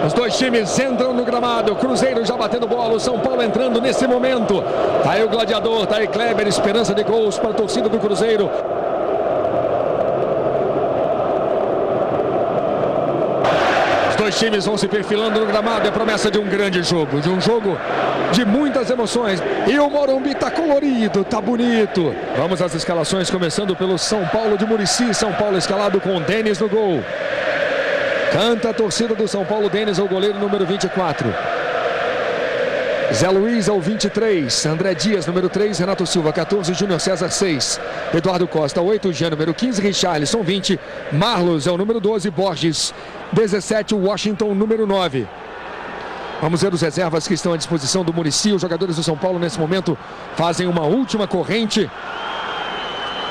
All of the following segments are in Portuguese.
Os dois times entram no gramado. Cruzeiro já batendo bola. O São Paulo entrando nesse momento. Tá aí o Gladiador, tá aí Kleber. Esperança de gols para a torcida do Cruzeiro. Os dois times vão se perfilando no gramado. É promessa de um grande jogo. De um jogo de muitas emoções. E o Morumbi tá colorido, tá bonito. Vamos às escalações, começando pelo São Paulo de Muricy. São Paulo escalado com Denis no gol. Canta a torcida do São Paulo. Denis é o goleiro número 24. Zé Luiz é o 23. André Dias, número 3. Renato Silva, 14. Júnior César, 6. Eduardo Costa, 8. Jean, número 15. Richarlison, 20. Marlos é o número 12. Borges, 17. Washington, número 9. Vamos ver os reservas que estão à disposição do Muricy. Os jogadores do São Paulo, nesse momento, fazem uma última corrente.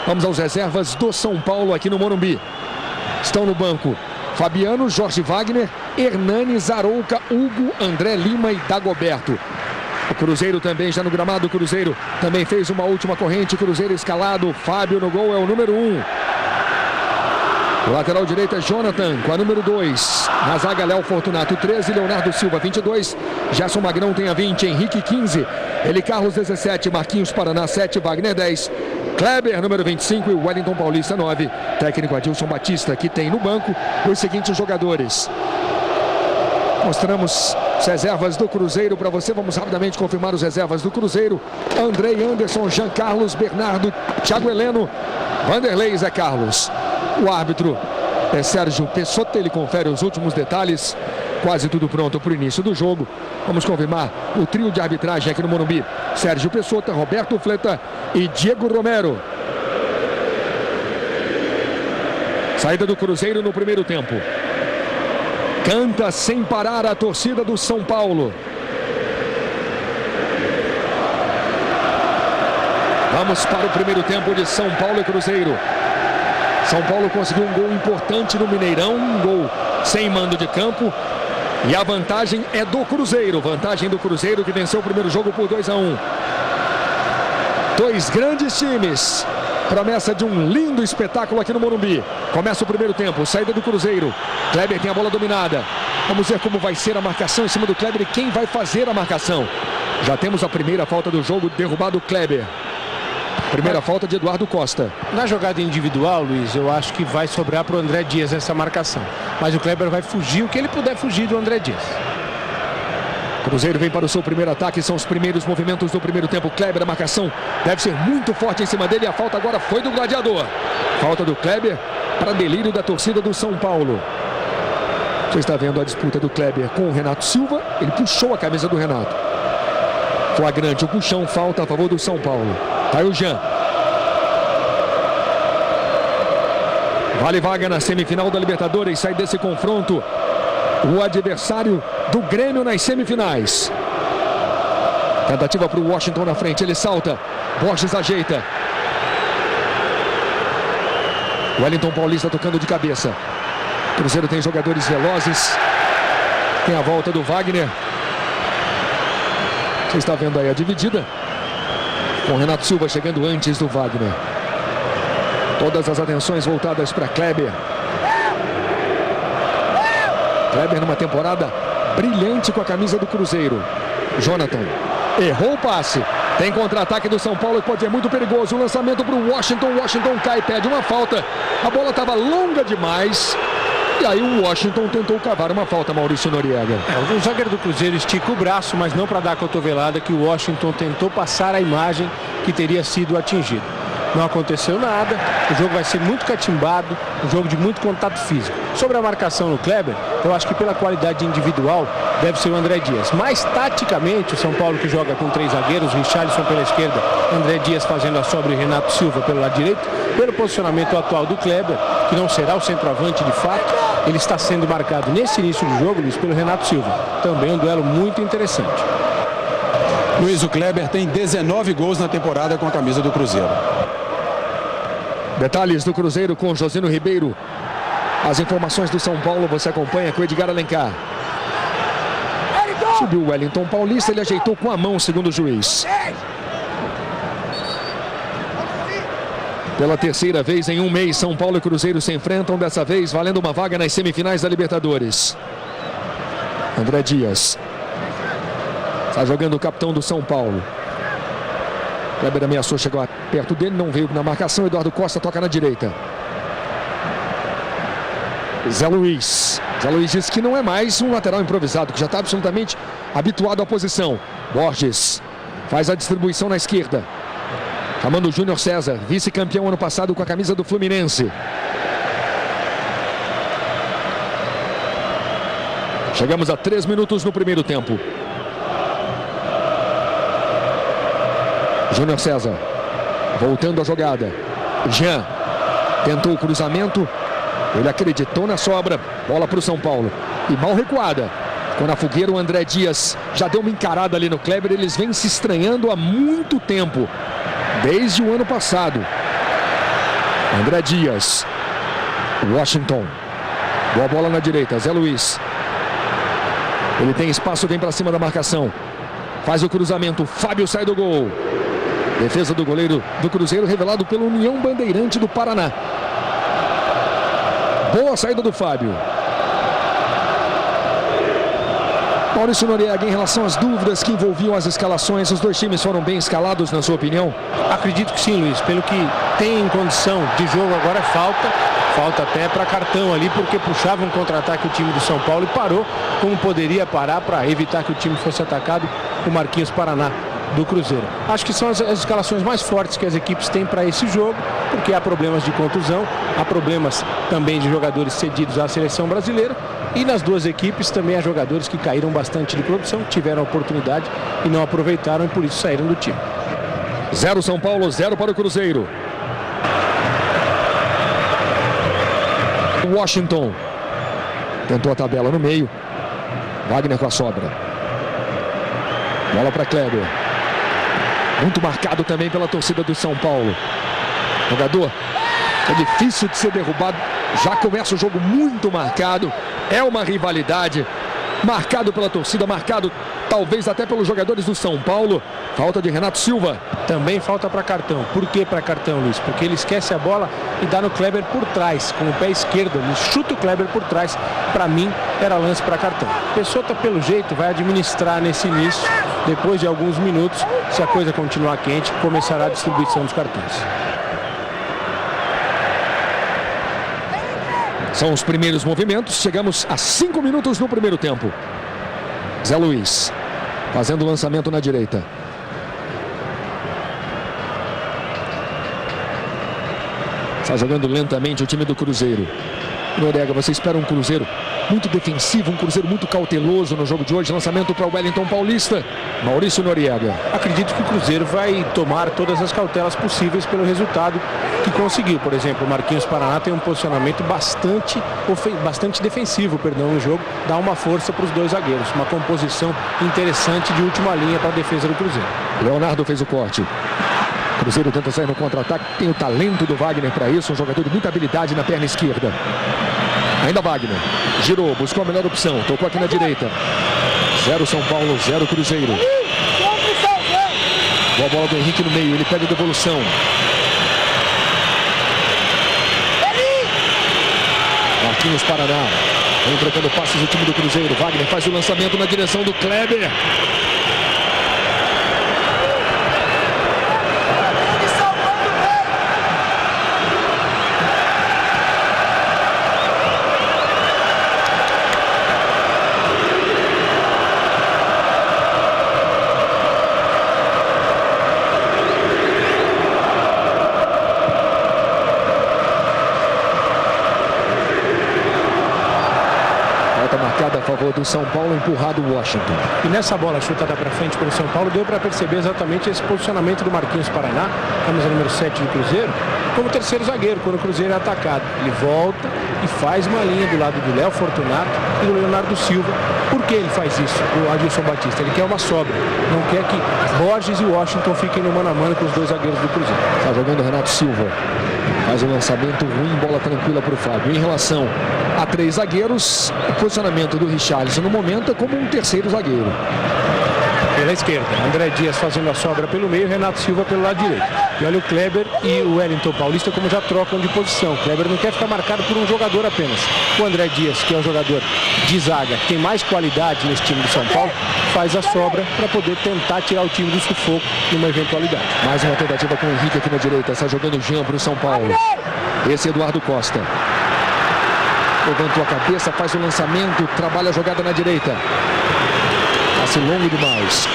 Vamos aos reservas do São Paulo aqui no Morumbi. Estão no banco Fabiano, Jorge Wagner, Hernani, Zarouca, Hugo, André Lima e Dagoberto. O Cruzeiro também já no gramado. O Cruzeiro também fez uma última corrente. Cruzeiro escalado. Fábio no gol é o número 1. O lateral direito é Jonathan com a número 2. Na zaga, Léo Fortunato, 13. Leonardo Silva, 22. Gerson Magrão tem a 20. Henrique, 15. Eli Carlos, 17. Marquinhos Paraná, 7. Wagner, 10. Kleber, número 25, e Wellington Paulista, 9. Técnico Adilson Batista, que tem no banco os seguintes jogadores. Mostramos as reservas do Cruzeiro para você. Vamos rapidamente confirmar os reservas do Cruzeiro. Andrei, Anderson, Jean Carlos, Bernardo, Thiago Heleno, Vanderlei, Zé Carlos. O árbitro é Sérgio Pessotto. Ele confere os últimos detalhes. Quase tudo pronto para o início do jogo. Vamos confirmar o trio de arbitragem aqui no Morumbi. Sérgio Pessotto, Roberto Fleta e Diego Romero. Saída do Cruzeiro no primeiro tempo. Canta sem parar a torcida do São Paulo. Vamos para o primeiro tempo de São Paulo e Cruzeiro. São Paulo conseguiu um gol importante no Mineirão. Um gol sem mando de campo. E a vantagem é do Cruzeiro. Vantagem do Cruzeiro, que venceu o primeiro jogo por 2-1. Dois grandes times. Promessa de um lindo espetáculo aqui no Morumbi. Começa o primeiro tempo. Saída do Cruzeiro. Kleber tem a bola dominada. Vamos ver como vai ser a marcação em cima do Kleber e quem vai fazer a marcação. Já temos a primeira falta do jogo. Derrubado o Kleber. Primeira falta de Eduardo Costa. Na jogada individual, Luiz, eu acho que vai sobrar para o André Dias essa marcação. Mas o Kleber vai fugir o que ele puder fugir do André Dias. Cruzeiro vem para o seu primeiro ataque. São os primeiros movimentos do primeiro tempo. Kleber, a marcação deve ser muito forte em cima dele. A falta agora foi do Gladiador. Falta do Kleber para delírio da torcida do São Paulo. Você está vendo a disputa do Kleber com o Renato Silva. Ele puxou a camisa do Renato. Flagrante o puxão. Falta a favor do São Paulo. Tá aí o Jean. Vale vaga na semifinal da Libertadores. Sai desse confronto o adversário do Grêmio nas semifinais. Tentativa para o Washington na frente. Ele salta. Borges ajeita. Wellington Paulista tocando de cabeça. Cruzeiro tem jogadores velozes. Tem a volta do Wagner. Você está vendo aí a dividida. Com Renato Silva chegando antes do Wagner. Todas as atenções voltadas para Kleber. Kleber numa temporada brilhante com a camisa do Cruzeiro. Jonathan errou o passe. Tem contra-ataque do São Paulo que pode ser muito perigoso. O lançamento para o Washington. Washington cai, pede uma falta. A bola estava longa demais. E aí o Washington tentou cavar uma falta, Maurício Noriega. O zagueiro do Cruzeiro estica o braço, mas não para dar a cotovelada, que o Washington tentou passar a imagem que teria sido atingido. Não aconteceu nada, o jogo vai ser muito catimbado, um jogo de muito contato físico. Sobre a marcação no Kleber, eu acho que pela qualidade individual deve ser o André Dias. Mas taticamente, o São Paulo que joga com 3 zagueiros, Richarlison pela esquerda, André Dias fazendo a sobra e Renato Silva pelo lado direito, pelo posicionamento atual do Kleber, que não será o centroavante de fato, ele está sendo marcado nesse início do jogo, Luiz, pelo Renato Silva. Também um duelo muito interessante. Luiz, o Kleber tem 19 gols na temporada com a camisa do Cruzeiro. Detalhes do Cruzeiro com Josino Ribeiro. As informações do São Paulo você acompanha com Edgar Alencar. Subiu o Wellington Paulista, ele ajeitou com a mão, segundo o juiz. Pela terceira vez em um mês, São Paulo e Cruzeiro se enfrentam, dessa vez valendo uma vaga nas semifinais da Libertadores. André Dias. Está jogando o capitão do São Paulo. Kleber ameaçou, chegou perto dele, não veio na marcação. Eduardo Costa toca na direita. Zé Luiz. Zé Luiz disse que não é mais um lateral improvisado, que já está absolutamente habituado à posição. Borges faz a distribuição na esquerda. Chamando o Júnior César, vice-campeão ano passado com a camisa do Fluminense. Chegamos a 3 minutos no primeiro tempo. Júnior César voltando a jogada. Jean tentou o cruzamento. Ele acreditou na sobra. Bola para o São Paulo. E mal recuada. Quando a fogueira, o André Dias já deu uma encarada ali no Kleber. Eles vêm se estranhando há muito tempo. Desde o ano passado. André Dias. Washington. Boa bola na direita. Zé Luiz. Ele tem espaço, vem para cima da marcação. Faz o cruzamento. Fábio sai do gol. Defesa do goleiro do Cruzeiro, revelado pelo União Bandeirante do Paraná. Boa saída do Fábio. Maurício Noriega, em relação às dúvidas que envolviam as escalações, os dois times foram bem escalados, na sua opinião? Acredito que sim, Luiz. Pelo que tem em condição de jogo agora é falta. Falta até para cartão ali, porque puxava um contra-ataque o time do São Paulo e parou como poderia parar para evitar que o time fosse atacado, o Marquinhos Paraná do Cruzeiro. Acho que são as escalações mais fortes que as equipes têm para esse jogo, porque há problemas de contusão, há problemas também de jogadores cedidos à seleção brasileira, e nas duas equipes também há jogadores que caíram bastante de produção, tiveram a oportunidade e não aproveitaram e por isso saíram do time. 0 São Paulo, 0 para o Cruzeiro. Washington tentou a tabela no meio. Wagner com a sobra. Bola para Kleber. Muito marcado também pela torcida do São Paulo. Jogador é difícil de ser derrubado. Já começa o jogo muito marcado. É uma rivalidade. Marcado pela torcida, marcado talvez até pelos jogadores do São Paulo. Falta de Renato Silva. Também falta para cartão. Por que para cartão, Luiz? Porque ele esquece a bola e dá no Kleber por trás, com o pé esquerdo. Ele chuta o Kleber por trás. Para mim, era lance para cartão. Pessota, pelo jeito, vai administrar nesse início. Depois de alguns minutos, se a coisa continuar quente, começará a distribuição dos cartões. São os primeiros movimentos. Chegamos a 5 minutos no primeiro tempo. Zé Luiz fazendo o lançamento na direita. Está jogando lentamente o time do Cruzeiro. Noriega, você espera um Cruzeiro muito defensivo, um Cruzeiro muito cauteloso no jogo de hoje. Lançamento para o Wellington Paulista. Maurício Noriega. Acredito que o Cruzeiro vai tomar todas as cautelas possíveis pelo resultado que conseguiu. Por exemplo, o Marquinhos Paraná tem um posicionamento bastante defensivo, no jogo. Dá uma força para os dois zagueiros. Uma composição interessante de última linha para a defesa do Cruzeiro. Leonardo fez o corte. Cruzeiro tenta sair no contra-ataque. Tem o talento do Wagner para isso. Um jogador de muita habilidade na perna esquerda. Ainda Wagner. Girou, buscou a melhor opção. Tocou aqui na direita. 0 São Paulo, 0 Cruzeiro. Boa bola do Henrique no meio. Ele pede a devolução. Marquinhos Paraná. Vem trocando passes o time do Cruzeiro. Wagner faz o lançamento na direção do Kleber. Marcada a favor do São Paulo, empurrado o Washington. E nessa bola chutada para frente pelo São Paulo, deu para perceber exatamente esse posicionamento do Marquinhos Paraná, camisa número 7 do Cruzeiro, como terceiro zagueiro, quando o Cruzeiro é atacado. Ele volta e faz uma linha do lado do Léo Fortunato e do Leonardo Silva. Por que ele faz isso, o Adilson Batista? Ele quer uma sobra. Não quer que Borges e Washington fiquem no mano a mano com os dois zagueiros do Cruzeiro. Está jogando o Renato Silva. Faz um lançamento ruim, bola tranquila para o Fábio. Em relação a 3 zagueiros, o posicionamento do Richarlison no momento é como um terceiro zagueiro. pela esquerda. André Dias fazendo a sobra pelo meio, Renato Silva pelo lado direito. E olha o Kleber e o Wellington Paulista como já trocam de posição. O Kleber não quer ficar marcado por um jogador apenas. O André Dias, que é um jogador de zaga, que tem mais qualidade nesse time do São Paulo, faz a sobra para poder tentar tirar o time do sufoco numa eventualidade. Mais uma tentativa com o Henrique aqui na direita. Está jogando o Jean para o São Paulo. Esse é Eduardo Costa. Levantou a cabeça, faz o lançamento, trabalha a jogada na direita. Passe longo demais.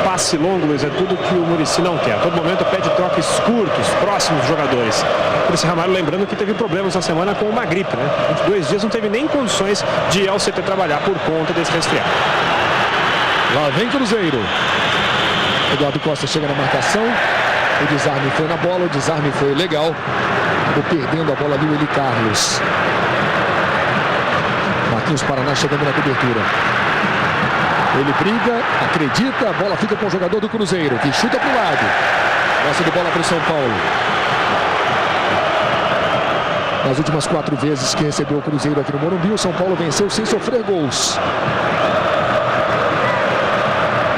Passe longo, Luiz, é tudo que o Muricy não quer. A todo momento pede troques curtos, próximos dos jogadores. Por isso, Ramalho, lembrando que teve problemas na semana com uma gripe, né? Em 2 dias não teve nem condições de ir ao CT trabalhar por conta desse resfriado. Lá vem Cruzeiro. Eduardo Costa chega na marcação. O desarme foi na bola, o desarme foi legal. Acabou perdendo a bola ali o Eli Carlos. Marquinhos Paraná chegando na cobertura. Ele briga, acredita, a bola fica com o jogador do Cruzeiro, que chuta para o lado. Gosta de bola para o São Paulo. Nas últimas 4 vezes que recebeu o Cruzeiro aqui no Morumbi, o São Paulo venceu sem sofrer gols.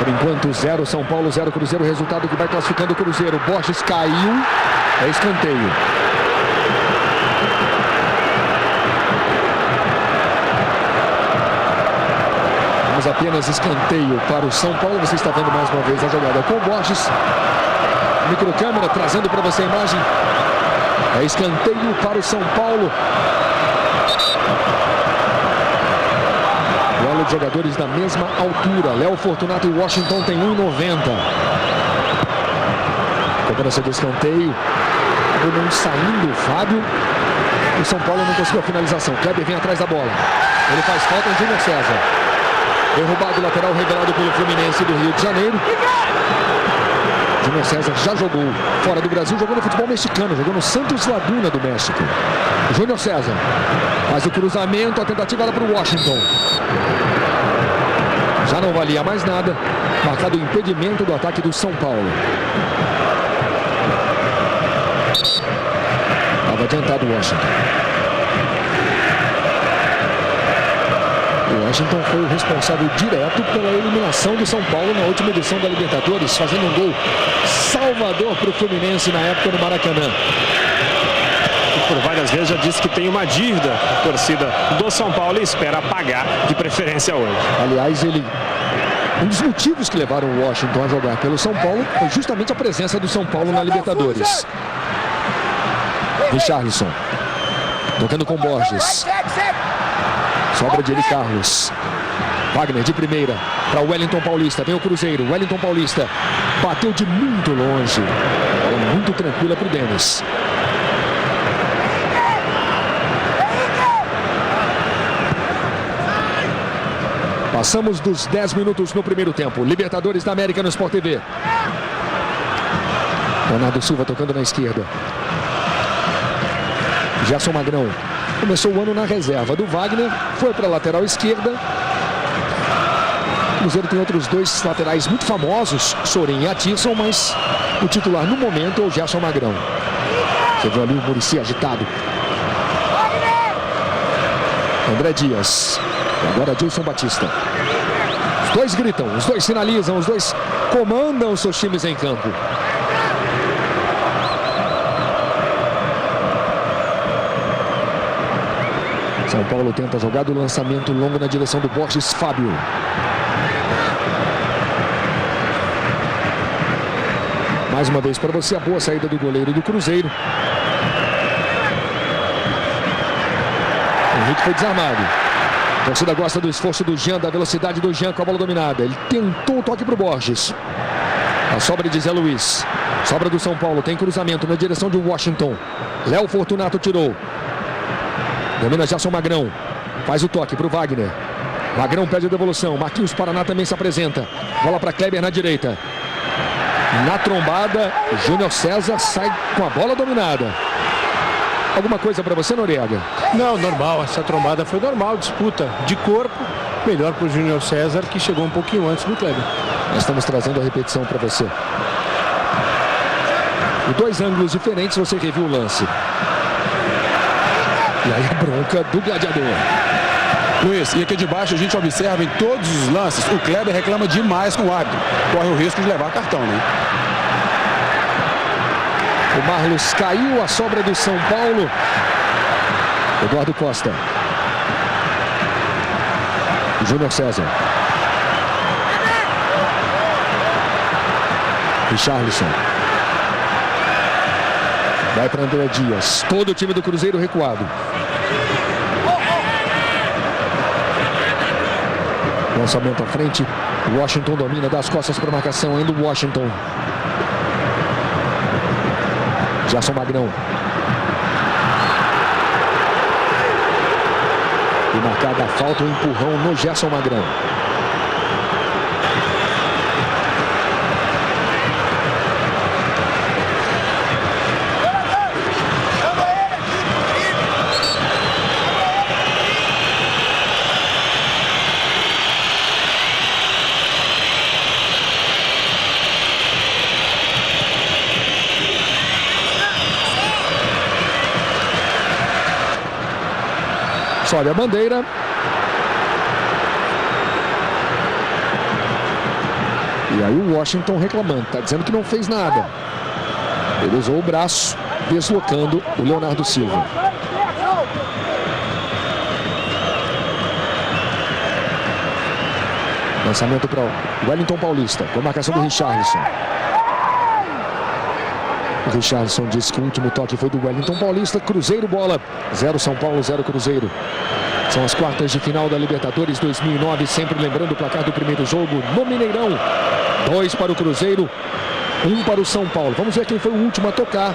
Por enquanto, 0 São Paulo, 0 Cruzeiro, resultado que vai classificando o Cruzeiro. Borges caiu, é escanteio. Apenas escanteio para o São Paulo. Você está vendo mais uma vez a jogada com o Borges. Microcâmera trazendo para você a imagem. É escanteio para o São Paulo. Duelo de jogadores da mesma altura. Léo Fortunato e Washington tem 1,90. Cobrança de escanteio. Acabou não saindo o Fábio. O São Paulo não conseguiu a finalização. Kleber vem atrás da bola. Ele faz falta em Júnior César. Derrubado lateral revelado pelo Fluminense do Rio de Janeiro. Júnior César já jogou fora do Brasil, jogou no futebol mexicano, jogou no Santos Laguna do México. Júnior César faz o cruzamento, a tentativa era para o Washington. Já não valia mais nada, marcado o impedimento do ataque do São Paulo. Estava adiantado o Washington. Washington foi o responsável direto pela eliminação do São Paulo na última edição da Libertadores, fazendo um gol salvador para o Fluminense na época no Maracanã. E por várias vezes já disse que tem uma dívida a torcida do São Paulo e espera pagar de preferência hoje. Aliás, um dos motivos que levaram o Washington a jogar pelo São Paulo foi justamente a presença do São Paulo na Libertadores. Richarlison tocando com Borges. Sobra de Eli Carlos. Wagner de primeira para o Wellington Paulista. Vem o Cruzeiro. Wellington Paulista bateu de muito longe. Bola muito tranquila para o Denis. Passamos dos 10 minutos no primeiro tempo. Libertadores da América no Sport TV. Leonardo Silva tocando na esquerda. Gerson Magrão. Começou o ano na reserva do Wagner, foi para a lateral esquerda. O Cruzeiro tem outros 2 laterais muito famosos, Sorin e Atisson, mas o titular no momento é o Gerson Magrão. Você viu ali o Muricy agitado. André Dias. E agora Dilson Batista. Os 2 gritam, os 2 sinalizam, os 2 comandam os seus times em campo. São Paulo tenta jogar do lançamento longo na direção do Borges Fábio. Mais uma vez para você a boa saída do goleiro do Cruzeiro. O Henrique foi desarmado. A torcida gosta do esforço do Jean, da velocidade do Jean com a bola dominada. Ele tentou o toque para o Borges. A sobra de Zé Luiz. Sobra do São Paulo, tem cruzamento na direção de Washington. Léo Fortunato tirou. Domina Gerson Magrão. Faz o toque para o Wagner. Magrão pede a devolução. Marquinhos Paraná também se apresenta. Bola para Kleber na direita. Na trombada, Júnior César sai com a bola dominada. Alguma coisa para você, Noriega? Não, normal. Essa trombada foi normal. Disputa de corpo. Melhor para o Júnior César, que chegou um pouquinho antes do Kleber. Nós estamos trazendo a repetição para você. E 2 ângulos diferentes, você reviu o lance. E aí a bronca do gladiador. Luiz, e aqui de baixo a gente observa em todos os lances, o Kleber reclama demais com o árbitro. Corre o risco de levar cartão, né? O Marlos caiu, a sobra do São Paulo. Eduardo Costa. Júnior César. Richarlison. Vai para André Dias. Todo o time do Cruzeiro recuado. Lançamento à frente. Washington domina das costas para a marcação. Ainda o Washington. Gerson Magrão. E marcada a falta, um empurrão no Gerson Magrão. Sobe a bandeira. E aí o Washington reclamando, está dizendo que não fez nada. Ele usou o braço, deslocando o Leonardo Silva. Lançamento para o Wellington Paulista, com a marcação do Richarlison. O Richarlison disse que o último toque foi do Wellington Paulista. Cruzeiro bola, 0 São Paulo, 0 Cruzeiro. São as quartas de final da Libertadores 2009, sempre lembrando o placar do primeiro jogo no Mineirão. 2 para o Cruzeiro, 1 para o São Paulo. Vamos ver quem foi o último a tocar.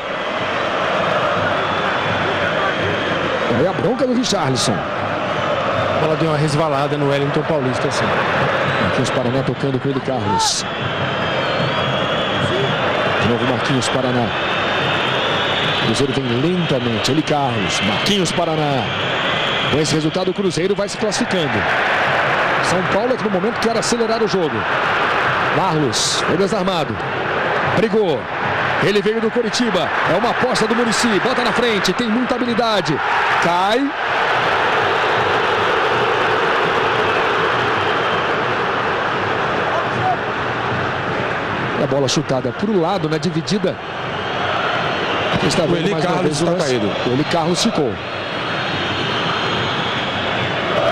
Aí a bronca do Richarlison. A bola deu uma resvalada no Wellington Paulista, assim. Marquinhos Paraná tocando com ele, Carlos. De novo Marquinhos Paraná. O Cruzeiro vem lentamente. Ele, Carlos. Marquinhos Paraná. Com esse resultado o Cruzeiro vai se classificando. São Paulo é que no momento quer acelerar o jogo. Marlos foi desarmado. Brigou. Ele veio do Coritiba. É uma aposta do Muricy. Bota na frente. Tem muita habilidade. Cai. A bola chutada para o lado, na dividida. Está o Eli Carlos está caído. O Eli Carlos ficou.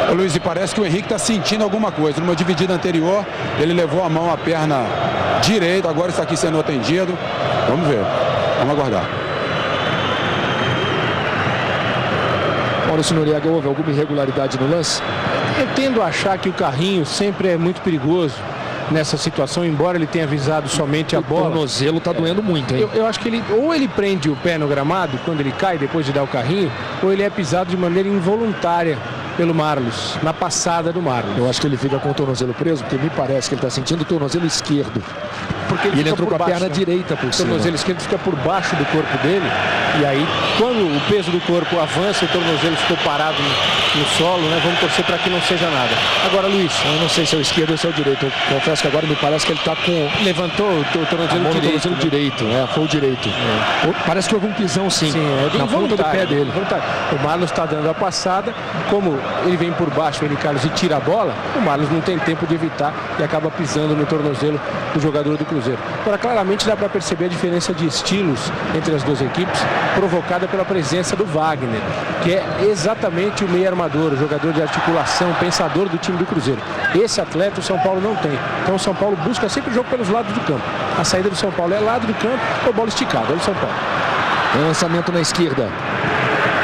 Ô, Luiz, e parece que o Henrique está sentindo alguma coisa. Numa dividida anterior, ele levou a mão à perna direita. Agora está aqui sendo atendido. Vamos ver. Vamos aguardar. Maurício Noriega, houve alguma irregularidade no lance? Eu tendo a achar que o carrinho sempre é muito perigoso nessa situação, embora ele tenha avisado somente a bola. O tornozelo está doendo muito, hein? Eu acho que ele prende o pé no gramado quando ele cai depois de dar o carrinho, ou ele é pisado de maneira involuntária pelo Marlos, na passada do Marlos. Eu acho que ele fica com o tornozelo preso, porque me parece que ele está sentindo o tornozelo esquerdo. Porque ele entrou com a perna direita por cima. O tornozelo esquerdo fica por baixo do corpo dele, e aí quando o peso do corpo avança, o tornozelo ficou parado no solo, né? Vamos torcer para que não seja nada. Agora, Luiz, eu não sei se é o esquerdo ou se é o direito. Eu confesso que agora me parece que ele está com... Levantou o tornozelo direito. Tornozelo direito, foi o direito. Parece que houve um pisão, sim. É na ponta do pé dele. O Marlos está dando a passada, como ele vem por baixo, ele, Carlos, e tira a bola, o Marlos não tem tempo de evitar e acaba pisando no tornozelo do jogador do Cruzeiro. Agora, claramente dá para perceber a diferença de estilos entre as duas equipes, provocada pela presença do Wagner, que é exatamente o meio armador, o jogador de articulação, pensador do time do Cruzeiro. Esse atleta o São Paulo não tem. Então o São Paulo busca sempre o jogo pelos lados do campo. A saída do São Paulo é lado do campo ou bola esticada. Olha o São Paulo. Lançamento na esquerda.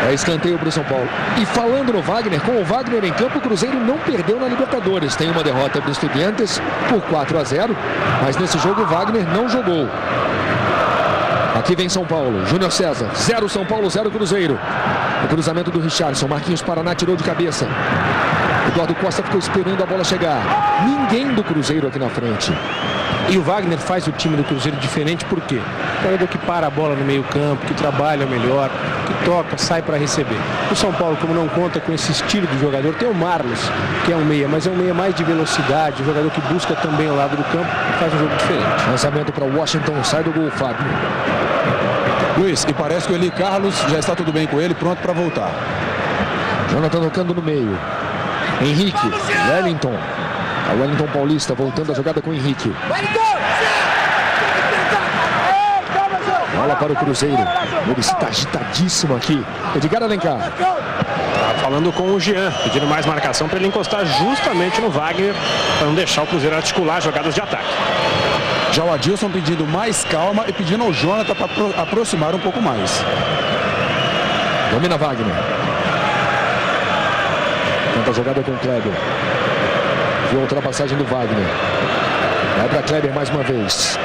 É escanteio para o São Paulo. E falando no Wagner, com o Wagner em campo, o Cruzeiro não perdeu na Libertadores. Tem uma derrota para o Estudiantes por 4-0, mas nesse jogo o Wagner não jogou. Aqui vem São Paulo. Júnior César. 0 São Paulo, 0 Cruzeiro. O cruzamento do Richarlison. Marquinhos Paraná tirou de cabeça. Eduardo Costa ficou esperando a bola chegar. Ninguém do Cruzeiro aqui na frente. E o Wagner faz o time do Cruzeiro diferente, por quê? O jogador que para a bola no meio campo, que trabalha melhor, que toca, sai para receber. O São Paulo, como não conta com esse estilo de jogador, tem o Marlos, que é um meia, mas é um meia mais de velocidade, um jogador que busca também o lado do campo e faz um jogo diferente. Lançamento para Washington, sai do gol, Fábio. Luiz, e parece que o Eli Carlos já está tudo bem com ele, pronto para voltar. Jonathan tocando no meio. Henrique, Wellington. A Wellington Paulista voltando a jogada com o Henrique. Bola para o Cruzeiro. Ele está agitadíssimo aqui. Edgar Alencar. Tá falando com o Jean, pedindo mais marcação para ele encostar justamente no Wagner, para não deixar o Cruzeiro articular jogadas de ataque. Já o Adilson pedindo mais calma e pedindo ao Jonathan para aproximar um pouco mais. Domina Wagner. Tenta a jogada com o Kleber. Viu a ultrapassagem do Wagner. Vai para Kleber mais uma vez.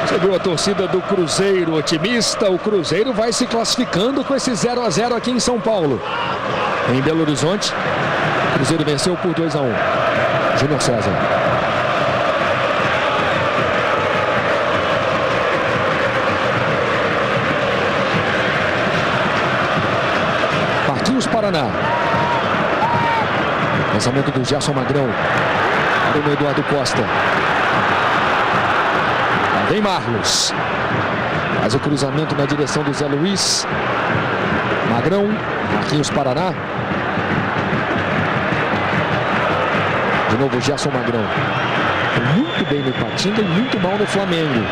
Você viu a torcida do Cruzeiro otimista? O Cruzeiro vai se classificando com esse 0 a 0 aqui em São Paulo. Em Belo Horizonte, o Cruzeiro venceu por 2 a 1. Júnior César. Marquinhos Paraná. Lançamento do Gerson Magrão. Para o Eduardo Costa. Vem Marlos. Faz o cruzamento na direção do Zé Luiz. Magrão. Marquinhos Paraná. De novo o Gerson Magrão. Muito bem no Ipatinga e muito mal no Flamengo.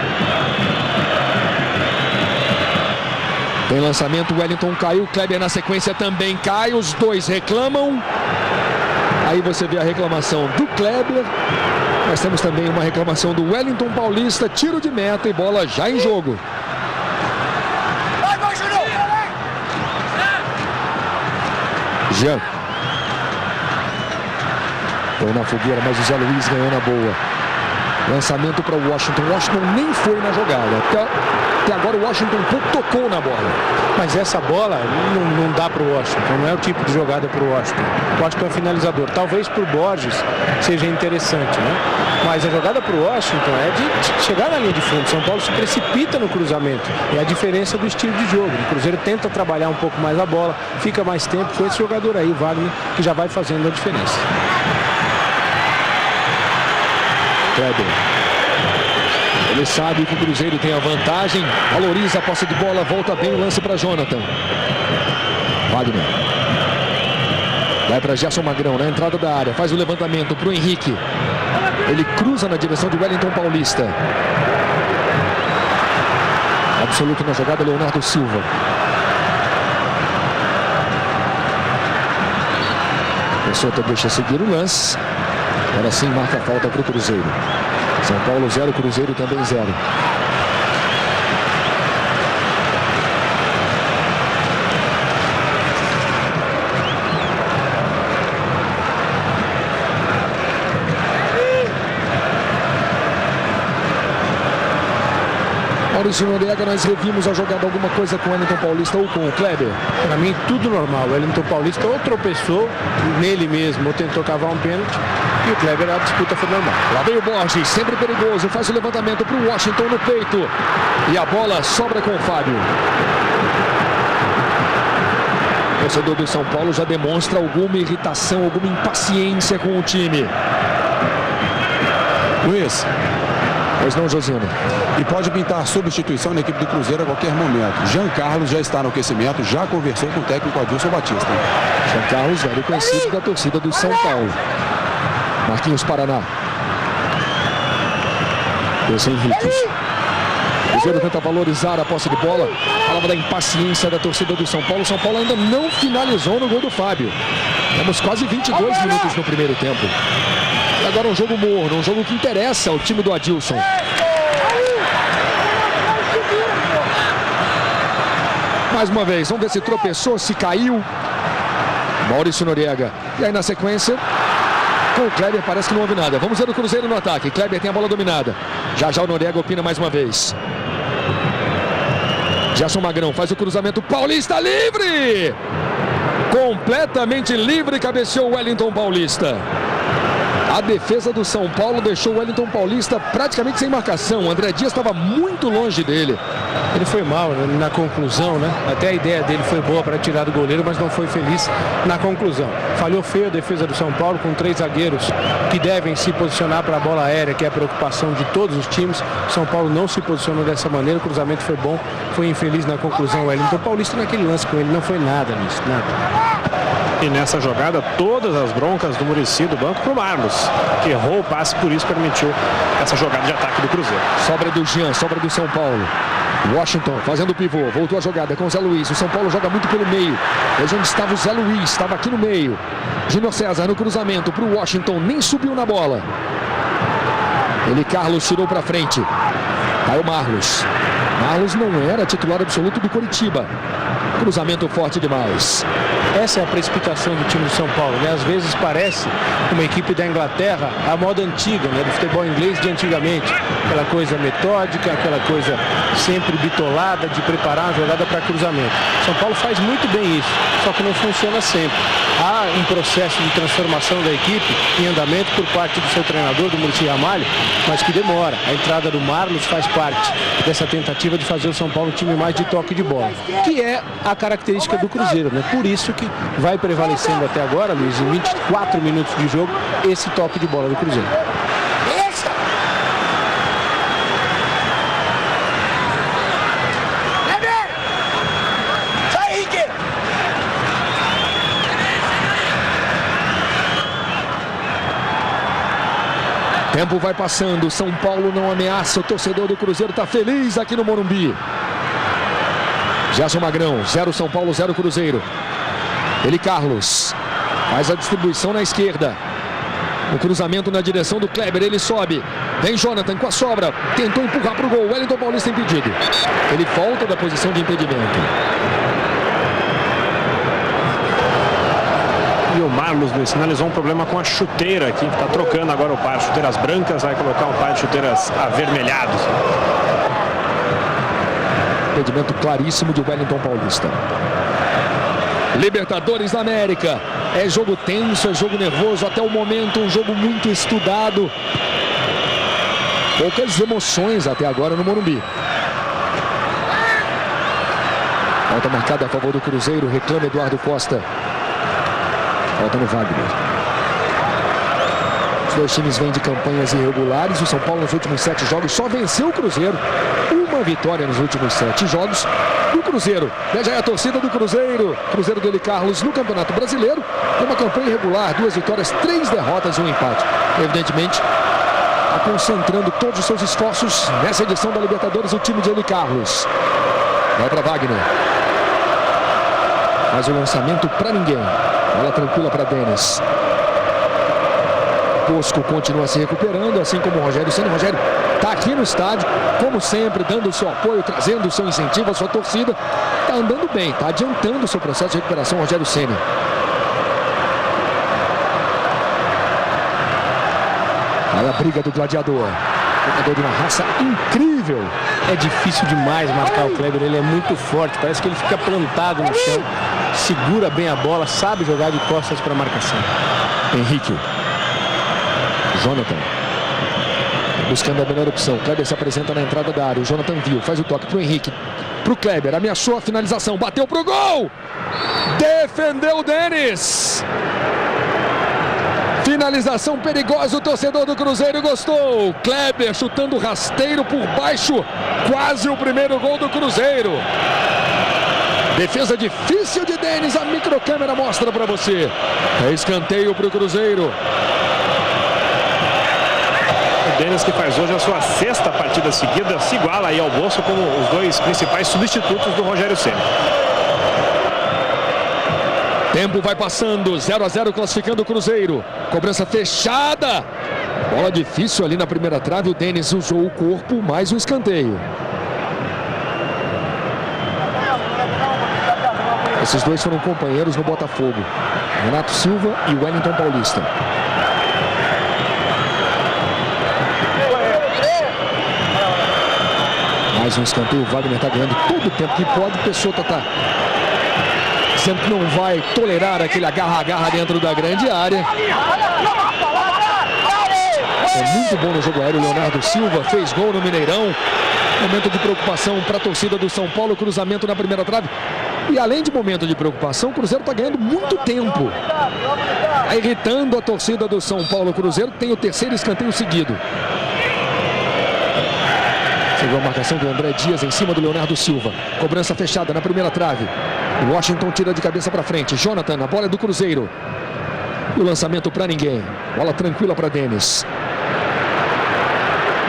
Tem lançamento, o Wellington caiu. Kleber na sequência também cai. Os dois reclamam. Aí você vê a reclamação do Kleber. Nós temos também uma reclamação do Wellington Paulista. Tiro de meta e bola já em jogo. Jean. Foi na fogueira, mas o Zé Luiz ganhou na boa. Lançamento para o Washington. Washington nem foi na jogada. Até agora o Washington pouco tocou na bola. Mas essa bola não dá para o Washington. Não é o tipo de jogada para o Washington. O Washington é finalizador. Talvez para o Borges seja interessante, né? Mas a jogada para o Washington é de chegar na linha de fundo. São Paulo se precipita no cruzamento. É a diferença do estilo de jogo. O Cruzeiro tenta trabalhar um pouco mais a bola. Fica mais tempo com esse jogador aí, o Wagner, que já vai fazendo a diferença. Kleber. Ele sabe que o Cruzeiro tem a vantagem, valoriza a posse de bola, volta bem o lance para Jonathan. Wagner. Vai para Gerson Magrão na entrada da área, faz o levantamento para o Henrique. Ele cruza na direção de Wellington Paulista. Absoluto na jogada, Leonardo Silva. Pessota deixa seguir o lance. Agora sim marca a falta para o Cruzeiro. São Paulo 0, Cruzeiro também 0. Maurício Noriega, nós revimos a jogada, alguma coisa com o Wellington Paulista ou com o Kleber? Para mim tudo normal. O Wellington Paulista ou tropeçou nele mesmo ou tentou cavar um pênalti. E o Kleber, a disputa foi normal. Lá vem o Borges, sempre perigoso, faz o levantamento para o Washington no peito. E a bola sobra com o Fábio. O torcedor do São Paulo já demonstra alguma irritação, alguma impaciência com o time. Luiz. Pois não, Josino. E pode pintar substituição na equipe do Cruzeiro a qualquer momento. Jean Carlos já está no aquecimento, já conversou com o técnico Adilson Batista. Jean Carlos, velho conhecido da torcida do São Paulo. Marquinhos Paraná. Esse Henrique. O Cruzeiro tenta valorizar a posse de bola. Falava da impaciência da torcida do São Paulo. O São Paulo ainda não finalizou no gol do Fábio. Temos quase 22 minutos no primeiro tempo. E agora um jogo morno, um jogo que interessa ao time do Adilson. Mais uma vez, vamos ver se tropeçou, se caiu. Maurício Noriega. E aí na sequência, com o Kleber parece que não houve nada. Vamos ver o Cruzeiro no ataque. Kleber tem a bola dominada. Já o Noriega opina mais uma vez. Gerson Magrão faz o cruzamento. Paulista livre! Completamente livre, cabeceou o Wellington Paulista. A defesa do São Paulo deixou o Wellington Paulista praticamente sem marcação. O André Dias estava muito longe dele. Ele foi mal, né, na conclusão, né? Até a ideia dele foi boa para tirar do goleiro, mas não foi feliz na conclusão. Falhou feio a defesa do São Paulo, com 3 zagueiros que devem se posicionar para a bola aérea, que é a preocupação de todos os times. O São Paulo não se posicionou dessa maneira, o cruzamento foi bom, foi infeliz na conclusão. O Wellington Paulista naquele lance com ele não foi nada nisso, nada. E nessa jogada, todas as broncas do Muricy do banco para o Marlos, que errou o passe, por isso permitiu essa jogada de ataque do Cruzeiro. Sobra do Jean, sobra do São Paulo. Washington fazendo o pivô, voltou a jogada com o Zé Luiz. O São Paulo joga muito pelo meio. Veja onde estava o Zé Luiz, estava aqui no meio. Júnior César no cruzamento para o Washington, nem subiu na bola. Ele, Carlos, tirou para frente. Caiu Marlos. Marlos não era titular absoluto do Coritiba. Cruzamento forte demais. Essa é a precipitação do time do São Paulo, né? Às vezes parece uma equipe da Inglaterra, a moda antiga, né? Do futebol inglês de antigamente. Aquela coisa metódica, aquela coisa sempre bitolada de preparar a jogada para cruzamento. São Paulo faz muito bem isso, só que não funciona sempre. Há um processo de transformação da equipe em andamento por parte do seu treinador, do Muricy Ramalho, mas que demora. A entrada do Marlos faz parte dessa tentativa de fazer o São Paulo um time mais de toque de bola, que é a característica do Cruzeiro, né? Por isso que vai prevalecendo até agora, Luiz, em 24 minutos de jogo, esse toque de bola do Cruzeiro. Tempo vai passando, São Paulo não ameaça, o torcedor do Cruzeiro está feliz aqui no Morumbi. Gerson Magrão, 0 São Paulo, 0 Cruzeiro. Ele, Carlos, faz a distribuição na esquerda. O cruzamento na direção do Kleber, ele sobe. Vem Jonathan com a sobra, tentou empurrar para o gol, Wellington Paulista impedido. Ele volta da posição de impedimento. E o Marlos sinalizou um problema com a chuteira aqui, está trocando agora o par de chuteiras brancas, vai colocar um par de chuteiras avermelhados. Impedimento claríssimo de Wellington Paulista. Libertadores da América. É jogo tenso, é jogo nervoso. Até o momento, um jogo muito estudado. Poucas emoções até agora no Morumbi. Falta marcada a favor do Cruzeiro. Reclama Eduardo Costa. Falta no Wagner. Os dois times vêm de campanhas irregulares. O São Paulo nos últimos 7 jogos só venceu o Cruzeiro. Uma vitória nos últimos 7 jogos do Cruzeiro. Veja aí a torcida do Cruzeiro. Cruzeiro dele, Carlos, no Campeonato Brasileiro. Tem uma campanha irregular, 2 vitórias, 3 derrotas e 1 empate. Evidentemente, está concentrando todos os seus esforços nessa edição da Libertadores o time de ele, Carlos. Vai para Wagner. Faz o lançamento para ninguém. Bola tranquila para Denis. Bosco continua se recuperando, assim como o Rogério Ceni. O Rogério está aqui no estádio, como sempre, dando o seu apoio, trazendo o seu incentivo, a sua torcida. Está andando bem, está adiantando o seu processo de recuperação, Rogério Ceni. Olha a briga do gladiador. Jogador de uma raça incrível. É difícil demais marcar o Kleber, ele é muito forte, parece que ele fica plantado no chão, segura bem a bola, sabe jogar de costas para a marcação. Henrique. Jonathan. Buscando a melhor opção. Kleber se apresenta na entrada da área. O Jonathan viu, faz o toque para o Henrique. Para o Kleber, ameaçou a finalização, bateu para o gol! Defendeu o Denis! Finalização perigosa, o torcedor do Cruzeiro gostou. Kleber chutando rasteiro por baixo, quase o primeiro gol do Cruzeiro. Defesa difícil de Denis, a microcâmera mostra para você. É escanteio para o Cruzeiro. O Denis, que faz hoje a sua 6ª partida seguida, se iguala aí ao Bosco como os 2 principais substitutos do Rogério Ceni. Tempo vai passando, 0-0 classificando o Cruzeiro. Cobrança fechada. Bola difícil ali na primeira trave. O Denis usou o corpo, mais um escanteio. Esses dois foram companheiros no Botafogo. Renato Silva e Wellington Paulista. Mais um escanteio. O Wagner está ganhando todo o tempo que pode. O Pessotto está dizendo que não vai tolerar aquele agarra-agarra dentro da grande área. Muito bom no jogo aéreo, Leonardo Silva fez gol no Mineirão. Momento de preocupação para a torcida do São Paulo, cruzamento na primeira trave. E além de momento de preocupação, o Cruzeiro está ganhando muito tempo. Está irritando a torcida do São Paulo. O Cruzeiro tem o terceiro escanteio seguido. Chegou a marcação do André Dias em cima do Leonardo Silva. Cobrança fechada na primeira trave. O Washington tira de cabeça para frente. Jonathan, a bola é do Cruzeiro. E o lançamento para ninguém. Bola tranquila para Denis.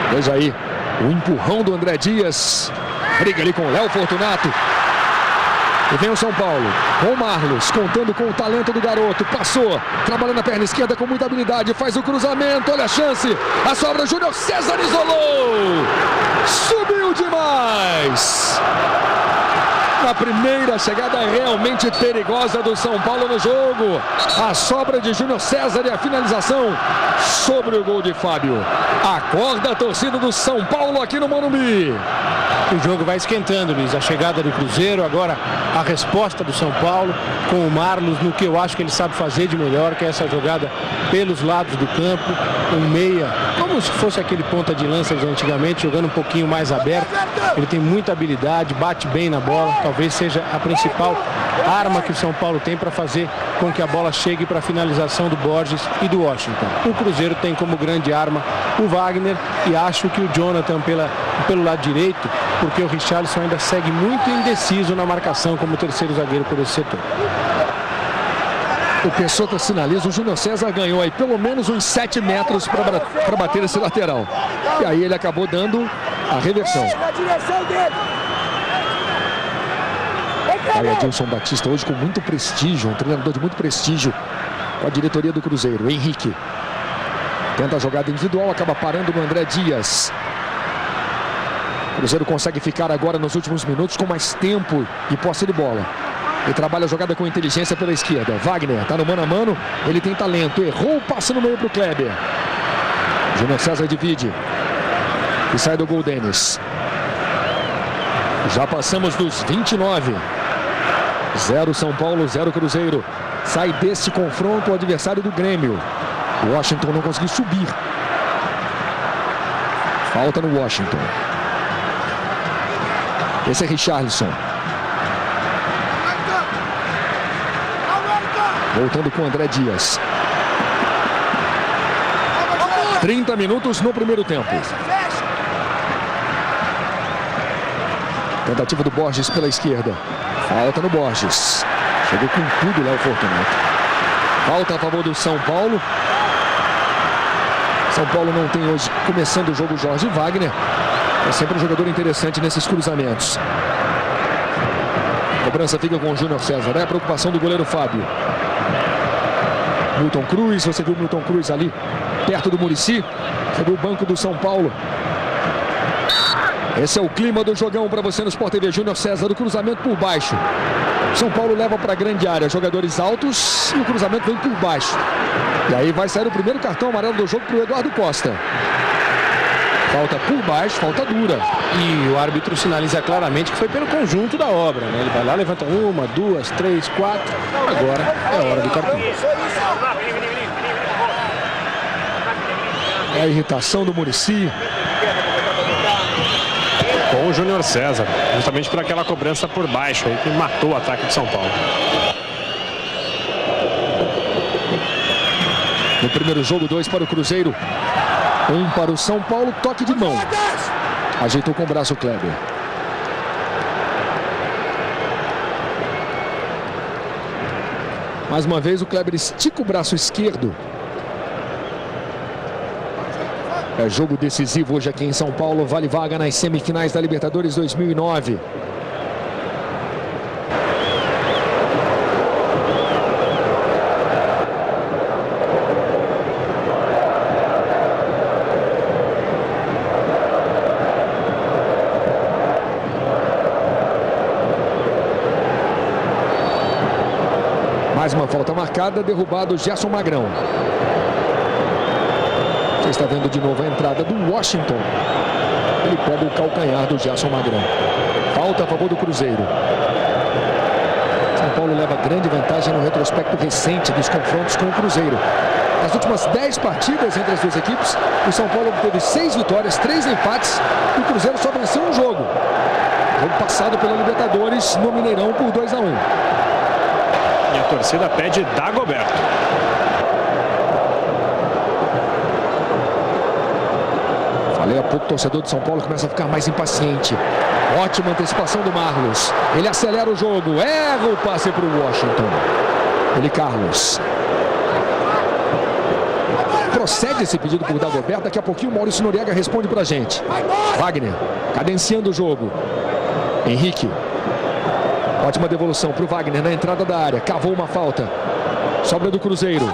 Veja aí o empurrão do André Dias. Briga ali com o Léo Fortunato. E vem o São Paulo, com o Marlos, contando com o talento do garoto. Passou, trabalhando a perna esquerda com muita habilidade. Faz o cruzamento, olha a chance. A sobra, Júnior César isolou. Subiu demais. A primeira chegada realmente perigosa do São Paulo no jogo. A sobra de Júnior César e a finalização sobre o gol de Fábio. Acorda a torcida do São Paulo aqui no Morumbi. O jogo vai esquentando, Luiz. A chegada do Cruzeiro, agora a resposta do São Paulo com o Marlos no que eu acho que ele sabe fazer de melhor, que é essa jogada pelos lados do campo, um meia, como se fosse aquele ponta de lança de antigamente, jogando um pouquinho mais aberto. Ele tem muita habilidade, bate bem na bola, talvez seja a principal arma que o São Paulo tem para fazer com que a bola chegue para a finalização do Borges e do Washington. O Cruzeiro tem como grande arma o Wagner e acho que o Jonathan pelo lado direito, porque o Richarlison ainda segue muito indeciso na marcação como terceiro zagueiro por esse setor. O Pessota sinaliza, o Júnior César ganhou aí pelo menos uns 7 metros para bater esse lateral. E aí ele acabou dando a reversão. Aí Adilson Batista hoje com muito prestígio, um treinador de muito prestígio com a diretoria do Cruzeiro. Henrique tenta a jogada individual, acaba parando no André Dias. O Cruzeiro consegue ficar agora nos últimos minutos com mais tempo e posse de bola. Ele trabalha a jogada com inteligência pela esquerda. Wagner está no mano a mano, ele tem talento. Errou o passe no meio para o Kleber. Júnior César divide. E sai do gol Denis. Já passamos dos 29. 0 São Paulo, 0 Cruzeiro. Sai deste confronto o adversário do Grêmio. O Washington não conseguiu subir. Falta no Washington. Esse é Richarlison. Voltando com o André Dias. 30 minutos no primeiro tempo. Tentativa do Borges pela esquerda. Falta no Borges. Chegou com tudo Léo Fortunato. Falta a favor do São Paulo. São Paulo não tem hoje, começando o jogo, Jorge Wagner. É sempre um jogador interessante nesses cruzamentos. A cobrança fica com o Júnior César. É a preocupação do goleiro Fábio. Milton Cruz, você viu o Milton Cruz ali perto do Muricy. Você viu o banco do São Paulo. Esse é o clima do jogão para você no Sport TV. Júnior César, o cruzamento por baixo. São Paulo leva para a grande área, jogadores altos e o cruzamento vem por baixo. E aí vai sair o primeiro cartão amarelo do jogo para o Eduardo Costa. Falta por baixo, falta dura. E o árbitro sinaliza claramente que foi pelo conjunto da obra, né? Ele vai lá, levanta 1, 2, 3, 4. Agora é a hora do cartão. É a irritação do Muricy. Com o Júnior César, justamente por aquela cobrança por baixo aí que matou o ataque de São Paulo. No primeiro jogo, 2 para o Cruzeiro, 1 para o São Paulo. Toque de mão. Ajeitou com o braço o Kleber. Mais uma vez o Kleber estica o braço esquerdo. É jogo decisivo hoje aqui em São Paulo. Vale vaga nas semifinais da Libertadores 2009. Mais uma falta marcada, derrubado Gerson Magrão. Você está vendo de novo a entrada do Washington. Ele pega o calcanhar do Gerson Magrão. Falta a favor do Cruzeiro. São Paulo leva grande vantagem no retrospecto recente dos confrontos com o Cruzeiro. Nas últimas 10 partidas entre as duas equipes, o São Paulo teve 6 vitórias, 3 empates e o Cruzeiro só venceu um jogo. Jogo passado pela Libertadores no Mineirão por 2-1. E a torcida pede Dagoberto. Falei há pouco, o torcedor de São Paulo começa a ficar mais impaciente. Ótima antecipação do Marlos. Ele acelera o jogo, erra o passe para o Washington. Ele, Carlos. Procede esse pedido por Dagoberto. Daqui a pouquinho o Maurício Noriega responde pra gente. Wagner, cadenciando o jogo. Henrique. Ótima devolução pro Wagner na entrada da área. Cavou uma falta. Sobra do Cruzeiro.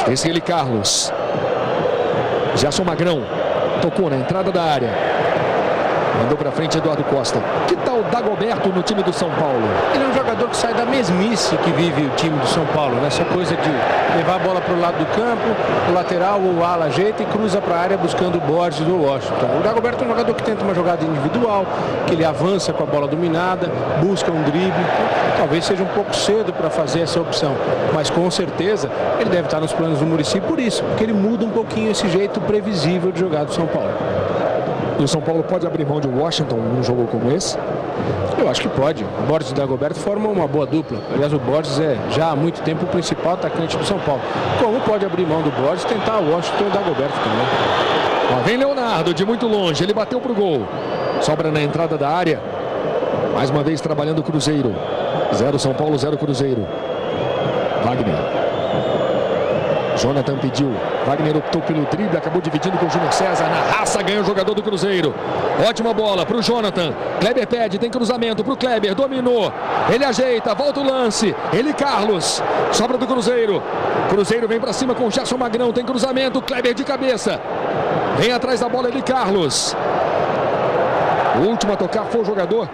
Esse ele, Carlos. Gerson Magrão. Tocou na entrada da área. Mandou pra frente Eduardo Costa. Que tal o Dagoberto no time do São Paulo? Ele é um jogador que sai da mesmice que vive o time do São Paulo, né? Essa coisa de levar a bola para o lado do campo, o lateral ou o ala ajeita e cruza para a área buscando o Borges ou o Washington. O Dagoberto é um jogador que tenta uma jogada individual, que ele avança com a bola dominada, busca um drible. Então, talvez seja um pouco cedo para fazer essa opção, mas com certeza ele deve estar nos planos do Muricy por isso, porque ele muda um pouquinho esse jeito previsível de jogar do São Paulo. E o São Paulo pode abrir mão de Washington num jogo como esse? Eu acho que pode. O Borges e o Dagoberto formam uma boa dupla. Aliás, o Borges é já há muito tempo o principal atacante do São Paulo. Como pode abrir mão do Borges e tentar o Washington e o Dagoberto também. Ó, vem Leonardo de muito longe. Ele bateu pro gol. Sobra na entrada da área. Mais uma vez trabalhando o Cruzeiro. 0 São Paulo, 0 Cruzeiro. Wagner. Jonathan pediu. Wagner optou pelo drible, acabou dividindo com o Júnior César. Na raça ganha o jogador do Cruzeiro. Ótima bola para o Jonathan. Kleber pede, tem cruzamento para o Kleber. Dominou. Ele ajeita, volta o lance. Ele, Carlos. Sobra do Cruzeiro. Cruzeiro vem para cima com o Gerson Magrão. Tem cruzamento. Kleber de cabeça. Vem atrás da bola ele, Carlos. O último a tocar foi o jogador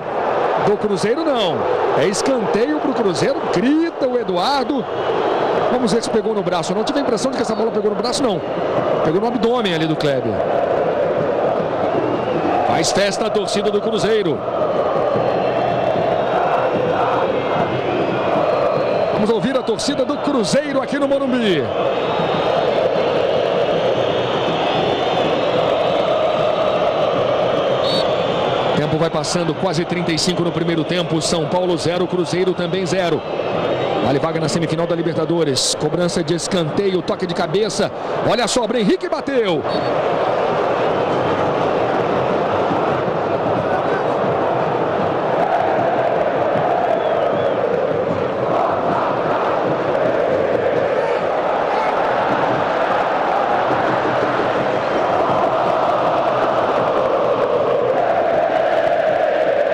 do Cruzeiro, não. É escanteio para o Cruzeiro. Grita o Eduardo. Vamos ver se pegou no braço. Não tive a impressão de que essa bola pegou no braço, não. Pegou no abdômen ali do Kleber. Faz festa a torcida do Cruzeiro. Vamos ouvir a torcida do Cruzeiro aqui no Morumbi. O tempo vai passando, quase 35 no primeiro tempo. São Paulo 0, Cruzeiro também 0. Vale vaga na semifinal da Libertadores. Cobrança de escanteio, toque de cabeça. Olha a sobra, Henrique bateu.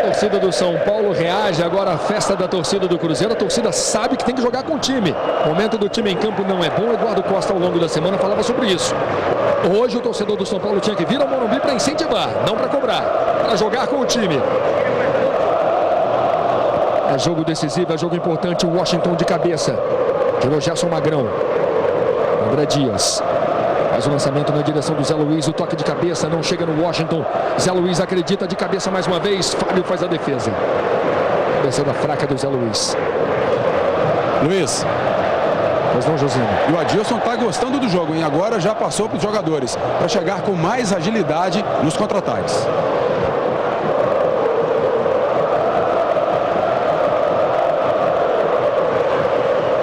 A torcida do São Paulo reage agora à festa da torcida do Cruzeiro. A torcida sabe que tem que jogar com o time. O momento do time em campo não é bom. Eduardo Costa, ao longo da semana, falava sobre isso. Hoje o torcedor do São Paulo tinha que vir ao Morumbi para incentivar, não para cobrar, para jogar com o time. É jogo decisivo, é jogo importante. O Washington de cabeça. Tirou Gerson Magrão. André Dias. Faz o lançamento na direção do Zé Luiz. O toque de cabeça não chega no Washington. Zé Luiz acredita de cabeça mais uma vez. Fábio faz a defesa. Cabeçada fraca do Zé Luiz. Luiz. Pois não, Josinho. E o Adilson está gostando do jogo, hein? Agora já passou para os jogadores para chegar com mais agilidade nos contra-ataques.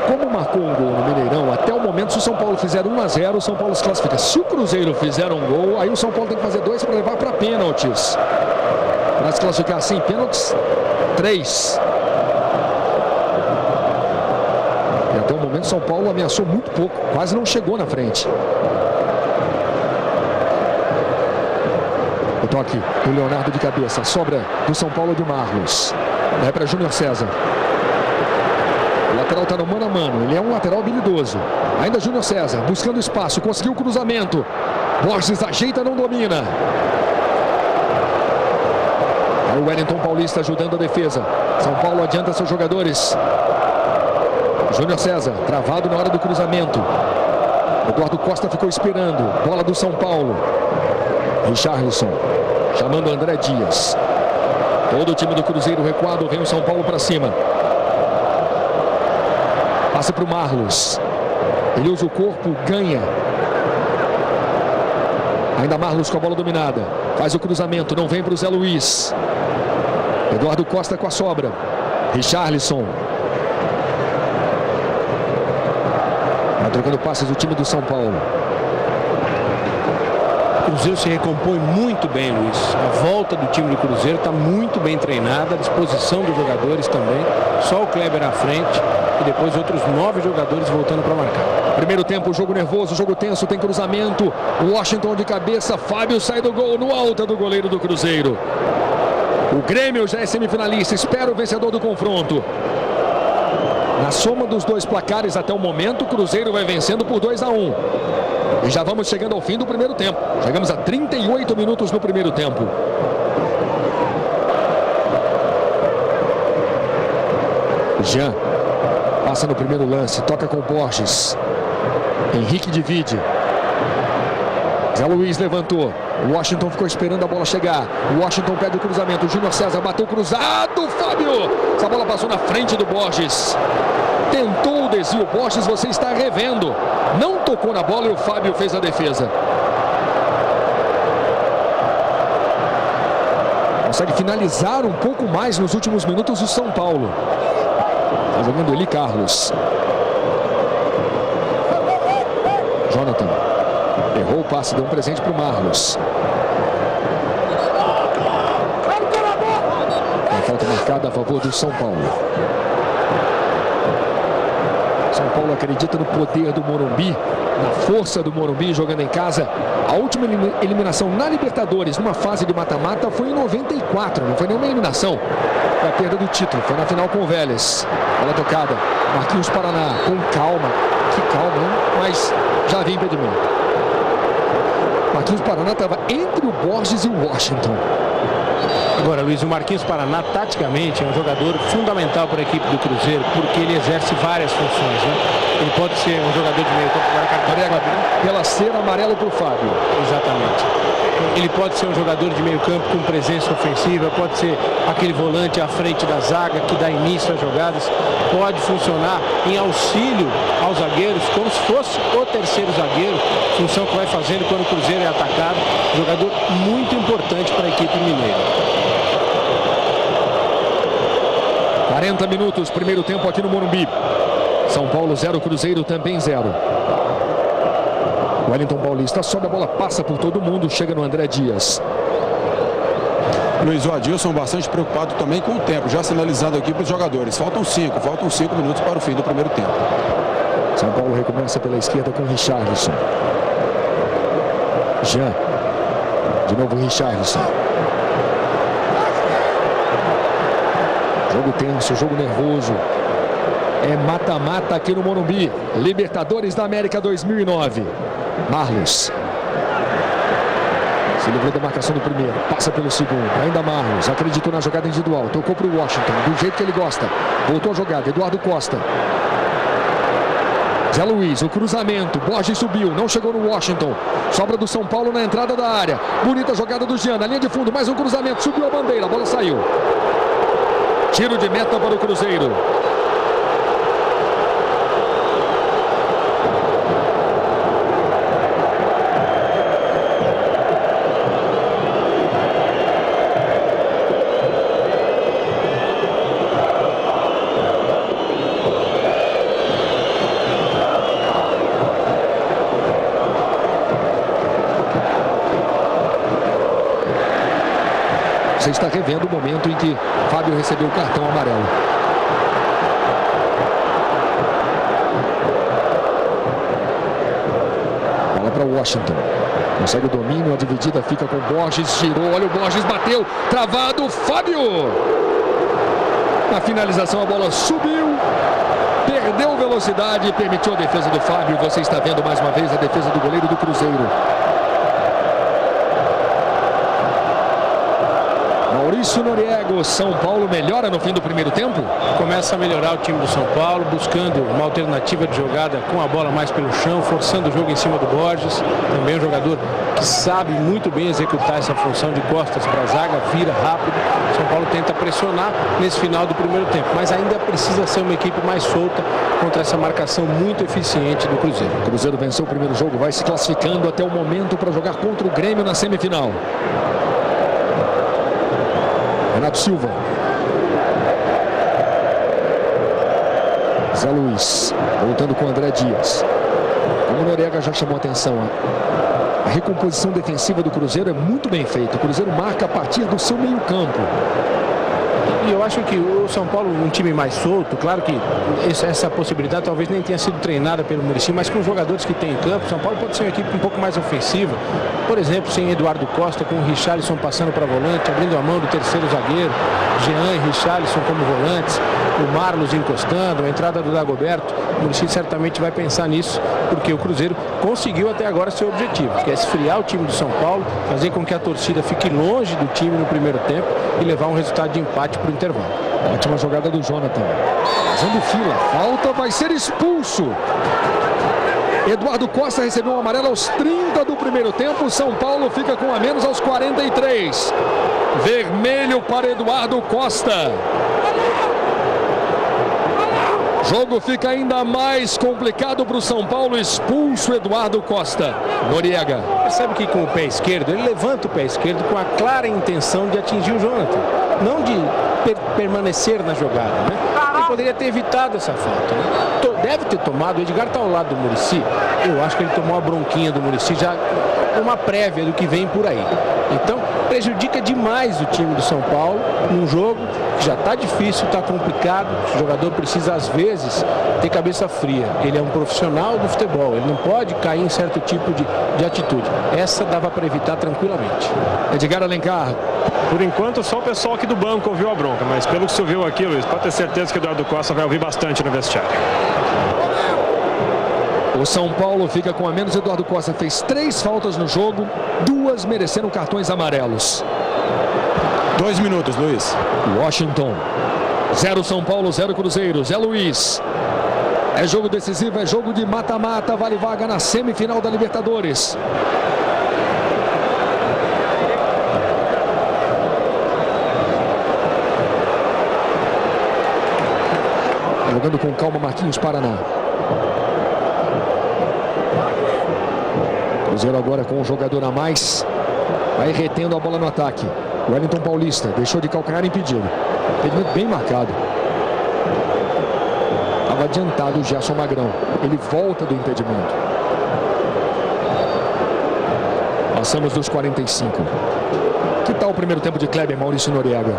Como marcou um gol no Mineirão, até o momento, se o São Paulo fizer 1-0, o São Paulo se classifica. Se o Cruzeiro fizer um gol, aí o São Paulo tem que fazer 2 para levar para pênaltis. Para se classificar sem pênaltis, 3. E até o momento, o São Paulo ameaçou muito pouco, quase não chegou na frente. O toque do Leonardo de cabeça, sobra do São Paulo de Marlos. Vai para Júnior César. O lateral está no mano a mano, ele é um lateral habilidoso. Ainda Júnior César, buscando espaço, conseguiu o cruzamento. Borges ajeita, não domina. É o Wellington Paulista ajudando a defesa. São Paulo adianta seus jogadores. Júnior César, travado na hora do cruzamento. Eduardo Costa ficou esperando. Bola do São Paulo. Richarlison, chamando André Dias. Todo o time do Cruzeiro recuado, vem o São Paulo para cima. Passe para o Marlos. Ele usa o corpo, ganha. Ainda Marlos com a bola dominada. Faz o cruzamento, não vem para o Zé Luiz. Eduardo Costa com a sobra. Richarlison. Vai trocando passes o time do São Paulo. O Cruzeiro se recompõe muito bem, Luiz. A volta do time do Cruzeiro está muito bem treinada, a disposição dos jogadores também. Só o Kleber à frente e depois outros 9 jogadores voltando para marcar. Primeiro tempo, jogo nervoso, jogo tenso, tem cruzamento. Washington de cabeça, Fábio sai do gol no alto do goleiro do Cruzeiro. O Grêmio já é semifinalista, espera o vencedor do confronto. Na soma dos dois placares até o momento, o Cruzeiro vai vencendo por 2-1. E já vamos chegando ao fim do primeiro tempo. Chegamos a 38 minutos no primeiro tempo. Jean passa no primeiro lance, toca com Borges. Henrique divide. Zé Luiz levantou. O Washington ficou esperando a bola chegar. O Washington pede o cruzamento. O Júnior César bateu cruzado. Fábio! Essa bola passou na frente do Borges. Tentou o desvio. Borges, você está revendo. Não tocou na bola e o Fábio fez a defesa. Consegue finalizar um pouco mais nos últimos minutos o São Paulo. Está jogando Eli Carlos. Jonathan. Errou o passe, deu um presente para o Marlos. Uma falta marcada a favor do São Paulo. São Paulo acredita no poder do Morumbi, na força do Morumbi jogando em casa. A última eliminação na Libertadores, numa fase de mata-mata, foi em 94. Não foi nenhuma eliminação. Foi a perda do título. Foi na final com o Vélez. Bola tocada. Marquinhos Paraná. Com calma. Que calma, hein? Mas já havia impedimento. Marquinhos Paraná estava entre o Borges e o Washington. Agora, Luiz, o Marquinhos Paraná, taticamente, é um jogador fundamental para a equipe do Cruzeiro, porque ele exerce várias funções, né? Ele pode ser um jogador de meio campo. Pela cera, amarelo para o Fábio. Exatamente. Ele pode ser um jogador de meio campo com presença ofensiva, pode ser aquele volante à frente da zaga que dá início às jogadas, pode funcionar em auxílio aos zagueiros, como se fosse o terceiro zagueiro, função que vai fazendo quando o Cruzeiro é atacado. Jogador muito importante para a equipe mineira. 40 minutos, primeiro tempo aqui no Morumbi. São Paulo 0, Cruzeiro também 0. Wellington Paulista sobe a bola, passa por todo mundo, chega no André Dias. Luiz, o Adilson bastante preocupado também com o tempo, já sinalizando aqui para os jogadores. Faltam 5 minutos para o fim do primeiro tempo. São Paulo recomeça pela esquerda com Richarlison. Jean. De novo Richarlison. Jogo tenso, jogo nervoso. É mata-mata aqui no Morumbi. Libertadores da América 2009. Marlos. Se livrou da marcação do primeiro. Passa pelo segundo. Ainda Marlos. Acreditou na jogada individual. Tocou para o Washington. Do jeito que ele gosta. Voltou a jogada. Eduardo Costa. Zé Luiz. O cruzamento. Borges subiu. Não chegou no Washington. Sobra do São Paulo na entrada da área. Bonita jogada do Jean. Na linha de fundo. Mais um cruzamento. Subiu a bandeira. A bola saiu. Tiro de meta para o Cruzeiro. Você está revendo o momento em que Fábio recebeu o cartão amarelo. Bola para Washington. Consegue o domínio, a dividida fica com Borges, girou, olha o Borges, bateu, travado, Fábio! Na finalização a bola subiu, perdeu velocidade e permitiu a defesa do Fábio. Você está vendo mais uma vez a defesa do goleiro do Cruzeiro. Maurício Noriego, São Paulo melhora no fim do primeiro tempo? Começa a melhorar o time do São Paulo, buscando uma alternativa de jogada com a bola mais pelo chão, forçando o jogo em cima do Borges. Também um jogador que sabe muito bem executar essa função de costas para a zaga, vira rápido. São Paulo tenta pressionar nesse final do primeiro tempo, mas ainda precisa ser uma equipe mais solta contra essa marcação muito eficiente do Cruzeiro. O Cruzeiro venceu o primeiro jogo, vai se classificando até o momento para jogar contra o Grêmio na semifinal. Renato Silva. Zé Luiz, voltando com o André Dias. Como o Noriega já chamou a atenção, a recomposição defensiva do Cruzeiro é muito bem feita. O Cruzeiro marca a partir do seu meio campo. E eu acho que o São Paulo, um time mais solto, claro que essa possibilidade talvez nem tenha sido treinada pelo Muricy, mas com os jogadores que tem em campo, o São Paulo pode ser uma equipe um pouco mais ofensiva. Por exemplo, sem Eduardo Costa, com o Richarlison passando para volante, abrindo a mão do terceiro zagueiro, Jean e Richarlison como volantes, o Marlos encostando, a entrada do Dagoberto. O Muricy certamente vai pensar nisso, porque o Cruzeiro conseguiu até agora seu objetivo, que é esfriar o time do São Paulo, fazer com que a torcida fique longe do time no primeiro tempo e levar um resultado de empate para o intervalo. Ótima jogada do Jonathan. Fazendo fila. Falta, vai ser expulso. Eduardo Costa recebeu um amarelo aos 30 do primeiro tempo. São Paulo fica com a menos aos 43. Vermelho para Eduardo Costa. Jogo fica ainda mais complicado para o São Paulo. Expulso Eduardo Costa. Noriega. Percebe que com o pé esquerdo, ele levanta o pé esquerdo com a clara intenção de atingir o Jonathan, não de permanecer na jogada, né? Ele poderia ter evitado essa falta, né? Deve ter tomado. O Edgar está ao lado do Muricy. Eu acho que ele tomou a bronquinha do Muricy, já uma prévia do que vem por aí. Então prejudica demais o time do São Paulo num jogo que já está difícil, está complicado. O jogador precisa às vezes ter cabeça fria. Ele é um profissional do futebol, ele não pode cair em certo tipo de atitude. Essa dava para evitar tranquilamente. Edgar Alencar. Por enquanto só o pessoal aqui do banco ouviu a bronca, mas pelo que você ouviu aqui, Luiz, pode ter certeza que o Eduardo Costa vai ouvir bastante no vestiário. O São Paulo fica com a menos. Eduardo Costa fez 3 faltas no jogo, 2 mereceram cartões amarelos. 2 minutos, Luiz. Washington. 0 São Paulo, 0 Cruzeiro. Zé Luiz. É jogo decisivo, é jogo de mata-mata, vale vaga na semifinal da Libertadores. Jogando com calma Marquinhos Paraná. Cruzeiro agora com um jogador a mais. Vai retendo a bola no ataque. Wellington Paulista deixou de calcanhar impedido. Impedimento bem marcado. Estava adiantado o Gerson Magrão. Ele volta do impedimento. Passamos dos 45. Que tal o primeiro tempo de Kleber, Maurício Noriega?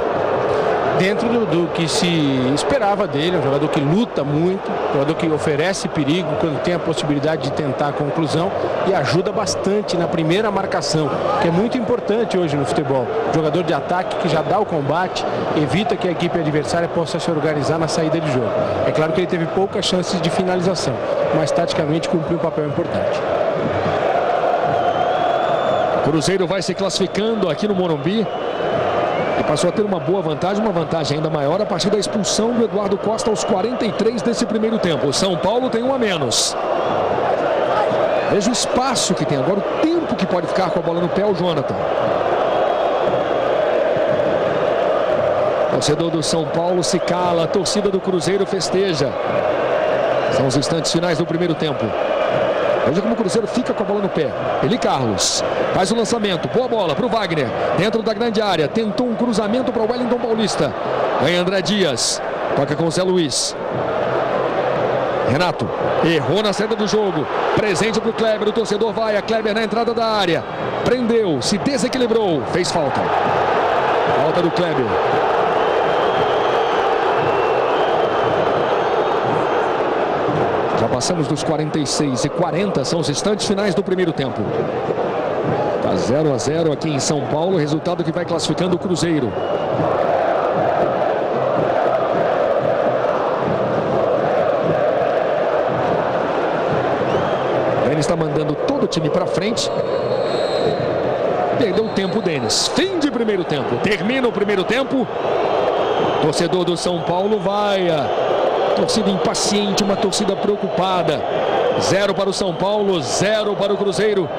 Dentro do que se esperava dele, um jogador que luta muito, um jogador que oferece perigo quando tem a possibilidade de tentar a conclusão e ajuda bastante na primeira marcação, que é muito importante hoje no futebol. Jogador de ataque que já dá o combate, evita que a equipe adversária possa se organizar na saída de jogo. É claro que ele teve poucas chances de finalização, mas taticamente cumpriu um papel importante. O Cruzeiro vai se classificando aqui no Morumbi. E passou a ter uma boa vantagem, uma vantagem ainda maior a partir da expulsão do Eduardo Costa aos 43 desse primeiro tempo. O São Paulo tem um a menos. Veja o espaço que tem agora, o tempo que pode ficar com a bola no pé o Jonathan. Torcedor do São Paulo se cala, a torcida do Cruzeiro festeja. São os instantes finais do primeiro tempo. Veja como o Cruzeiro fica com a bola no pé. Eli Carlos faz o lançamento. Boa bola para o Wagner. Dentro da grande área. Tentou um cruzamento para o Wellington Paulista. Ganha André Dias. Toca com o Zé Luiz. Renato. Errou na saída do jogo. Presente para o Kleber. O torcedor vai. A Kleber na entrada da área. Prendeu. Se desequilibrou. Fez falta. Falta do Kleber. Já passamos dos 46 e 40, são os instantes finais do primeiro tempo. Está 0 a 0 aqui em São Paulo, resultado que vai classificando o Cruzeiro. Ele está mandando todo o time para frente. Perdeu o tempo, Denis. Fim de primeiro tempo. Termina o primeiro tempo. Torcedor do São Paulo vai... Torcida impaciente, uma torcida preocupada. 0 para o São Paulo, 0 para o Cruzeiro.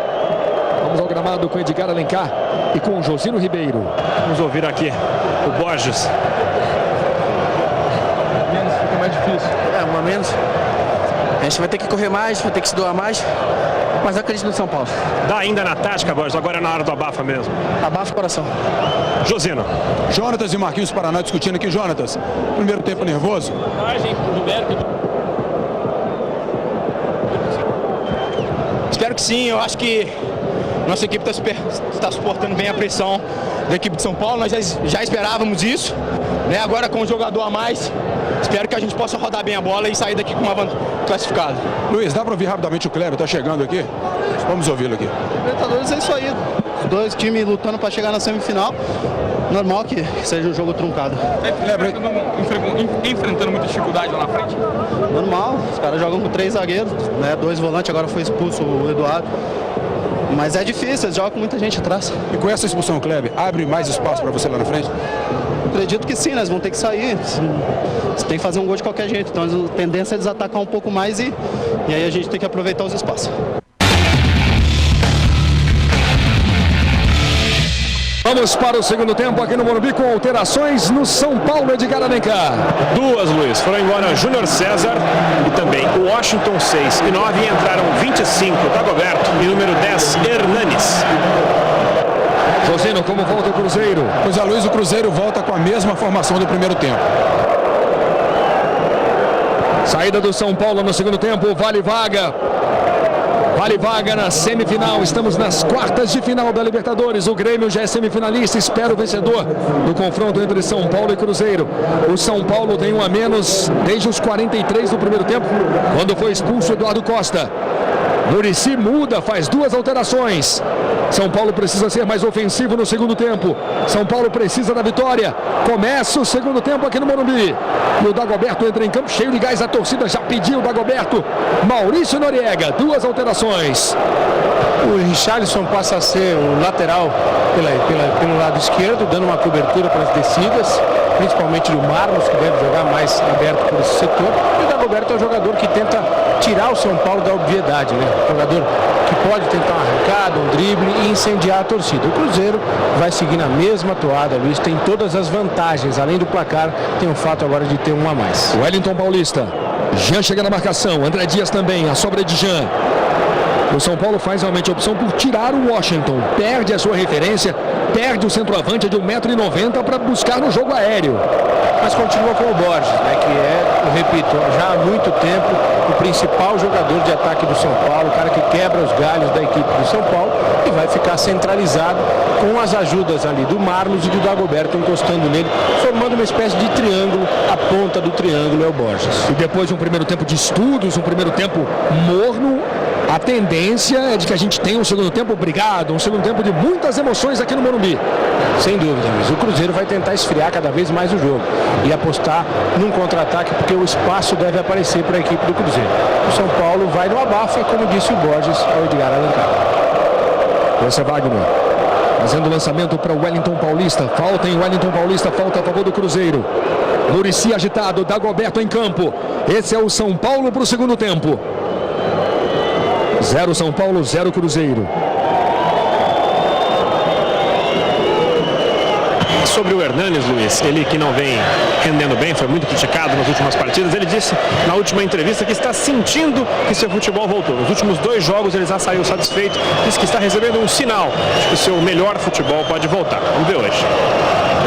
Vamos ao gramado com Edgar Alencar e com o Josino Ribeiro. Vamos ouvir aqui o Borges. Menos fica mais difícil. Uma menos. A gente vai ter que correr mais, vai ter que se doar mais. Mas eu acredito no São Paulo. Dá ainda na tática, Borges. Agora é na hora do abafa mesmo. Abafa o coração. Josino. Jonatas e Marquinhos Paraná discutindo aqui. Jonatas, primeiro tempo nervoso? Espero que sim. Eu acho que nossa equipe está suportando bem a pressão da equipe de São Paulo. Nós já esperávamos isso, né? Agora com um jogador a mais, espero que a gente possa rodar bem a bola e sair daqui com uma classificada. Luiz, dá para ouvir rapidamente o Kleber? Está chegando aqui. Vamos ouvi-lo aqui. Libertadores é isso aí. Os dois times lutando para chegar na semifinal. Normal que seja um jogo truncado. Kleber, Enfrentando muita dificuldade lá na frente. Normal. Os caras jogam com 3 zagueiros, né? 2 volantes, agora foi expulso o Eduardo. Mas é difícil, eles jogam com muita gente atrás. e com essa expulsão, Kleber, abre mais espaço para você lá na frente? Acredito que sim, nós vamos ter que sair. Você tem que fazer um gol de qualquer jeito. Então a tendência é desatacar um pouco mais e aí a gente tem que aproveitar os espaços. Vamos para o segundo tempo aqui no Morumbi com alterações no São Paulo, Edgar Alencar. Duas, Luiz. Foram embora Júnior César e também o Washington 6 e 9 e entraram 25, Dagoberto e número 10, Hernanes. Josino, como volta o Cruzeiro? Pois é, Luiz, o Cruzeiro volta com a mesma formação do primeiro tempo. Saída do São Paulo no segundo tempo, vale vaga. Vale vaga na semifinal, estamos nas quartas de final da Libertadores. O Grêmio já é semifinalista, espera o vencedor do confronto entre São Paulo e Cruzeiro. O São Paulo tem um a menos desde os 43 do primeiro tempo, quando foi expulso Eduardo Costa. Muricy muda, faz 2 alterações. São Paulo precisa ser mais ofensivo no segundo tempo. São Paulo precisa da vitória. Começa o segundo tempo aqui no Morumbi. E o Dagoberto entra em campo cheio de gás. A torcida já pediu o Dagoberto. Maurício Noriega, 2 alterações. O Richarlison passa a ser o lateral pelo lado esquerdo, dando uma cobertura para as descidas, principalmente do Marlos, que deve jogar mais aberto por esse setor. E o Dagoberto é um jogador que tenta tirar o São Paulo da obviedade, né? Jogador que pode tentar uma arrancada, um drible e incendiar a torcida. O Cruzeiro vai seguir na mesma toada, Luiz, tem todas as vantagens, além do placar, tem o fato agora de ter um a mais. Wellington Paulista, Jean chega na marcação, André Dias também, a sobra é de Jean. O São Paulo faz realmente a opção por tirar o Washington, perde a sua referência, perde o centroavante de 1,90 m para buscar no jogo aéreo. Mas continua com o Borges, né, que é, eu repito, já há muito tempo o principal jogador de ataque do São Paulo, o cara que quebra os galhos da equipe do São Paulo e vai ficar centralizado com as ajudas ali do Marlos e do Dagoberto encostando nele, formando uma espécie de triângulo. A ponta do triângulo é o Borges. E depois de um primeiro tempo de estudos, um primeiro tempo morno, a tendência é de que a gente tenha um segundo tempo brigado, um segundo tempo de muitas emoções aqui no Morumbi. Sem dúvida, Luiz. O Cruzeiro vai tentar esfriar cada vez mais o jogo e apostar num contra-ataque, porque o espaço deve aparecer para a equipe do Cruzeiro. O São Paulo vai no abafa, como disse o Borges ao Edgar Alencar. Esse é Wagner, fazendo o lançamento para o Wellington Paulista. Falta em Wellington Paulista, falta a favor do Cruzeiro. Muricy agitado, Dagoberto em campo. Esse é o São Paulo para o segundo tempo. 0 São Paulo, 0 Cruzeiro. Sobre o Hernanes, Luiz, ele que não vem rendendo bem, foi muito criticado nas últimas partidas, ele disse na última entrevista que está sentindo que seu futebol voltou. Nos últimos 2 jogos ele já saiu satisfeito, disse que está recebendo um sinal de que o seu melhor futebol pode voltar. Vamos ver hoje.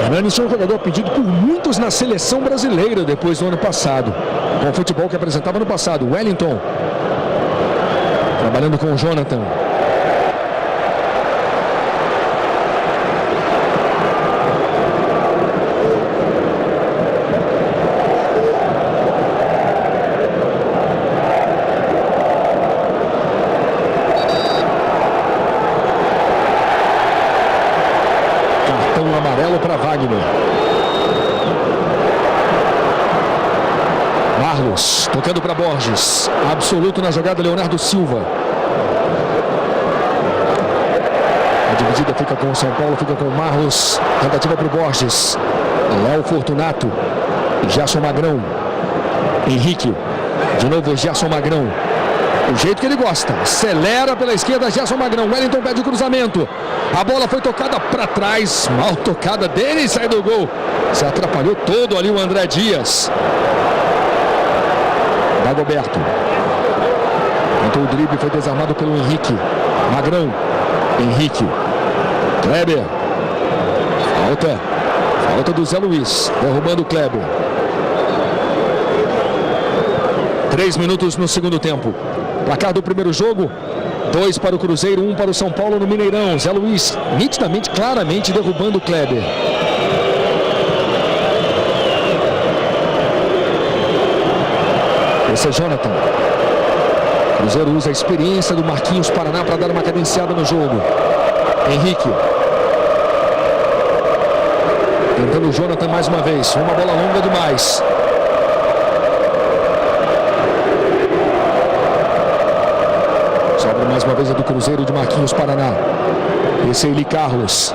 Hernanes foi um jogador pedido por muitos na seleção brasileira depois do ano passado, com o futebol que apresentava no passado. Wellington trabalhando com o Jonathan. Cartão amarelo para Wagner. Marlos, tocando para Borges. Absoluto na jogada, Leonardo Silva. A dividida fica com o São Paulo, fica com o Marlos. Tentativa para o Borges. Léo Fortunato. Gerson Magrão. Henrique. De novo Gerson Magrão. Do jeito que ele gosta. Acelera pela esquerda, Gerson Magrão. Wellington pede o cruzamento. A bola foi tocada para trás. Mal tocada. Denis sai do gol. Se atrapalhou todo ali o André Dias. Dagoberto. Tentou o drible, foi desarmado pelo Henrique. Magrão. Henrique. Kleber. Falta do Zé Luiz. Derrubando o Kleber. 3 minutos no segundo tempo. Placar do primeiro jogo: 2 para o Cruzeiro, 1 para o São Paulo no Mineirão. Zé Luiz nitidamente, claramente derrubando o Kleber. Esse é Jonathan. Cruzeiro usa a experiência do Marquinhos Paraná para dar uma cadenciada no jogo. Henrique. Tentando o Jonathan mais uma vez. Uma bola longa demais. Sobra mais uma vez a do Cruzeiro de Marquinhos Paraná. Esse é Eli Carlos.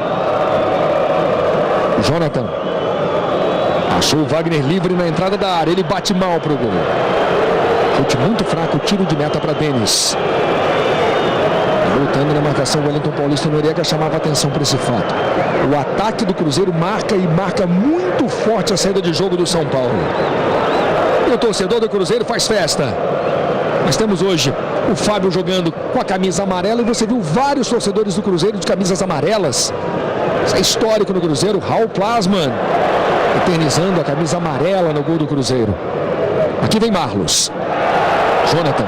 Jonathan. Achou o Wagner livre na entrada da área. Ele bate mal para o gol. Chute muito fraco, tiro de meta para Denis. Voltando na marcação, o Wellington Paulista Noriega chamava atenção para esse fato. O ataque do Cruzeiro marca muito forte a saída de jogo do São Paulo. E o torcedor do Cruzeiro faz festa. Nós temos hoje o Fábio jogando com a camisa amarela e você viu vários torcedores do Cruzeiro de camisas amarelas. Isso é histórico no Cruzeiro. Raul Plasman eternizando a camisa amarela no gol do Cruzeiro. Aqui vem Marlos. Jonathan.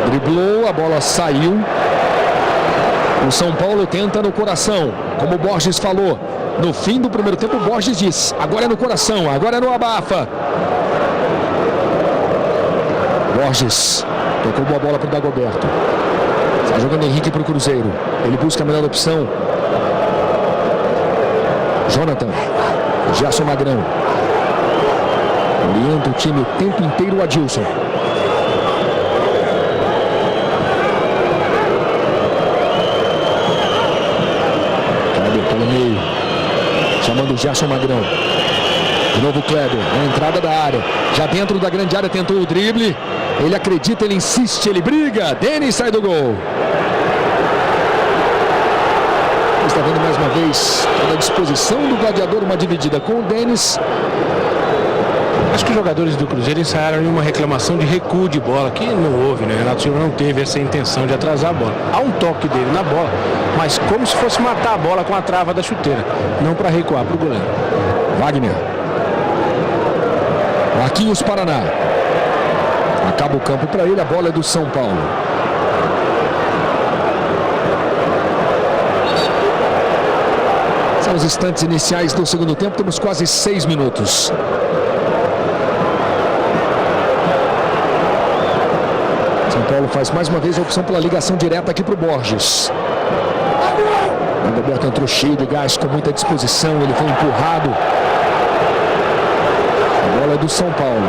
Driblou, a bola saiu. O São Paulo tenta no coração. Como o Borges falou, no fim do primeiro tempo o Borges disse: agora é no coração, agora é no abafa. Borges tocou boa bola para o Dagoberto. Está jogando Henrique para o Cruzeiro. Ele busca a melhor opção. Jonathan. Gerson Magrão. Orienta o time o tempo inteiro, o Adilson. Kleber pelo meio. Chamando o Gerson Magrão. De novo Kleber, na entrada da área. Já dentro da grande área, tentou o drible. Ele acredita, ele insiste, ele briga. Denis sai do gol. Está vendo mais uma vez toda a disposição do gladiador, uma dividida com o Denis. Acho que os jogadores do Cruzeiro ensaiaram uma reclamação de recuo de bola, que não houve, né? Renato Silva não teve essa intenção de atrasar a bola. Há um toque dele na bola, mas como se fosse matar a bola com a trava da chuteira, não para recuar para o goleiro. Wagner. Marquinhos Paraná. Acaba o campo para ele, a bola é do São Paulo. São os instantes iniciais do segundo tempo, temos quase 6 minutos. São Paulo faz mais uma vez a opção pela ligação direta aqui para o Borges. O Roberto entrou cheio de gás, com muita disposição, ele foi empurrado. A bola é do São Paulo.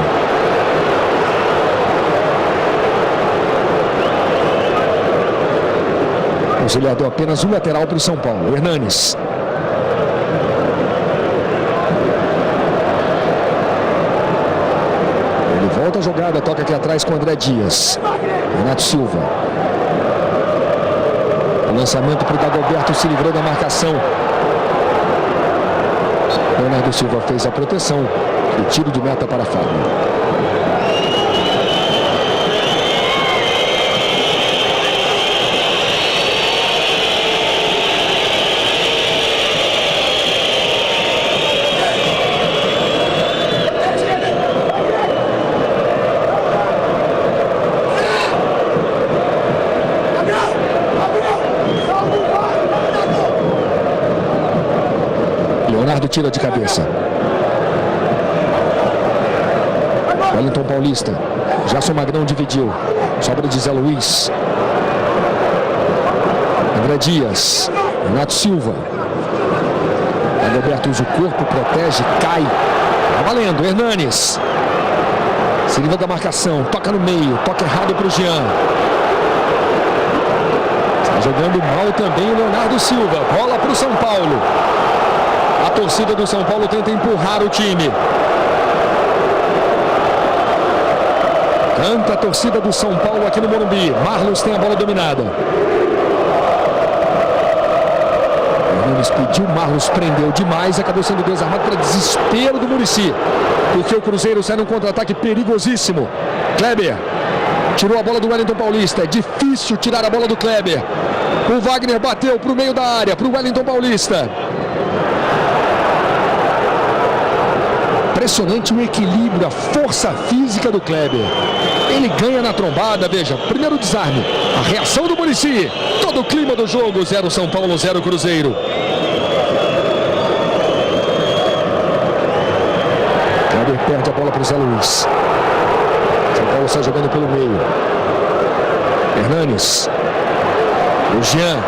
O auxiliar deu apenas um lateral para o São Paulo. Hernanes. Ele volta a jogada, toca aqui atrás com o André Dias. Renato Silva. O lançamento para o Dagoberto, se livrou da marcação. Leonardo Silva fez a proteção. O tiro de meta para Fábio. Leonardo tira de cabeça. Wellington Paulista. Gerson Magrão dividiu. Sobra de Zé Luiz. André Dias. Renato Silva. Roberto usa o corpo, protege, cai. Tá valendo. Hernanes. Se livra da marcação. Toca no meio. Toca errado para o Jean. Está jogando mal também o Leonardo Silva. Bola para o São Paulo. A torcida do São Paulo tenta empurrar o time. Canta a torcida do São Paulo aqui no Morumbi. Marlos tem a bola dominada. Nunes pediu, Marlos prendeu demais, acabou sendo desarmado para desespero do Muricy, porque o Cruzeiro sai num contra-ataque perigosíssimo. Kleber tirou a bola do Wellington Paulista. É difícil tirar a bola do Kleber. O Wagner bateu para o meio da área, para o Wellington Paulista. Impressionante o equilíbrio, a força física do Kleber. Ele ganha na trombada, veja, primeiro desarme, a reação do Muricy, todo o clima do jogo, 0 São Paulo, 0 Cruzeiro. Kleber perde a bola para o Zé Luiz. São Paulo sai jogando pelo meio. Hernanes. O Jean.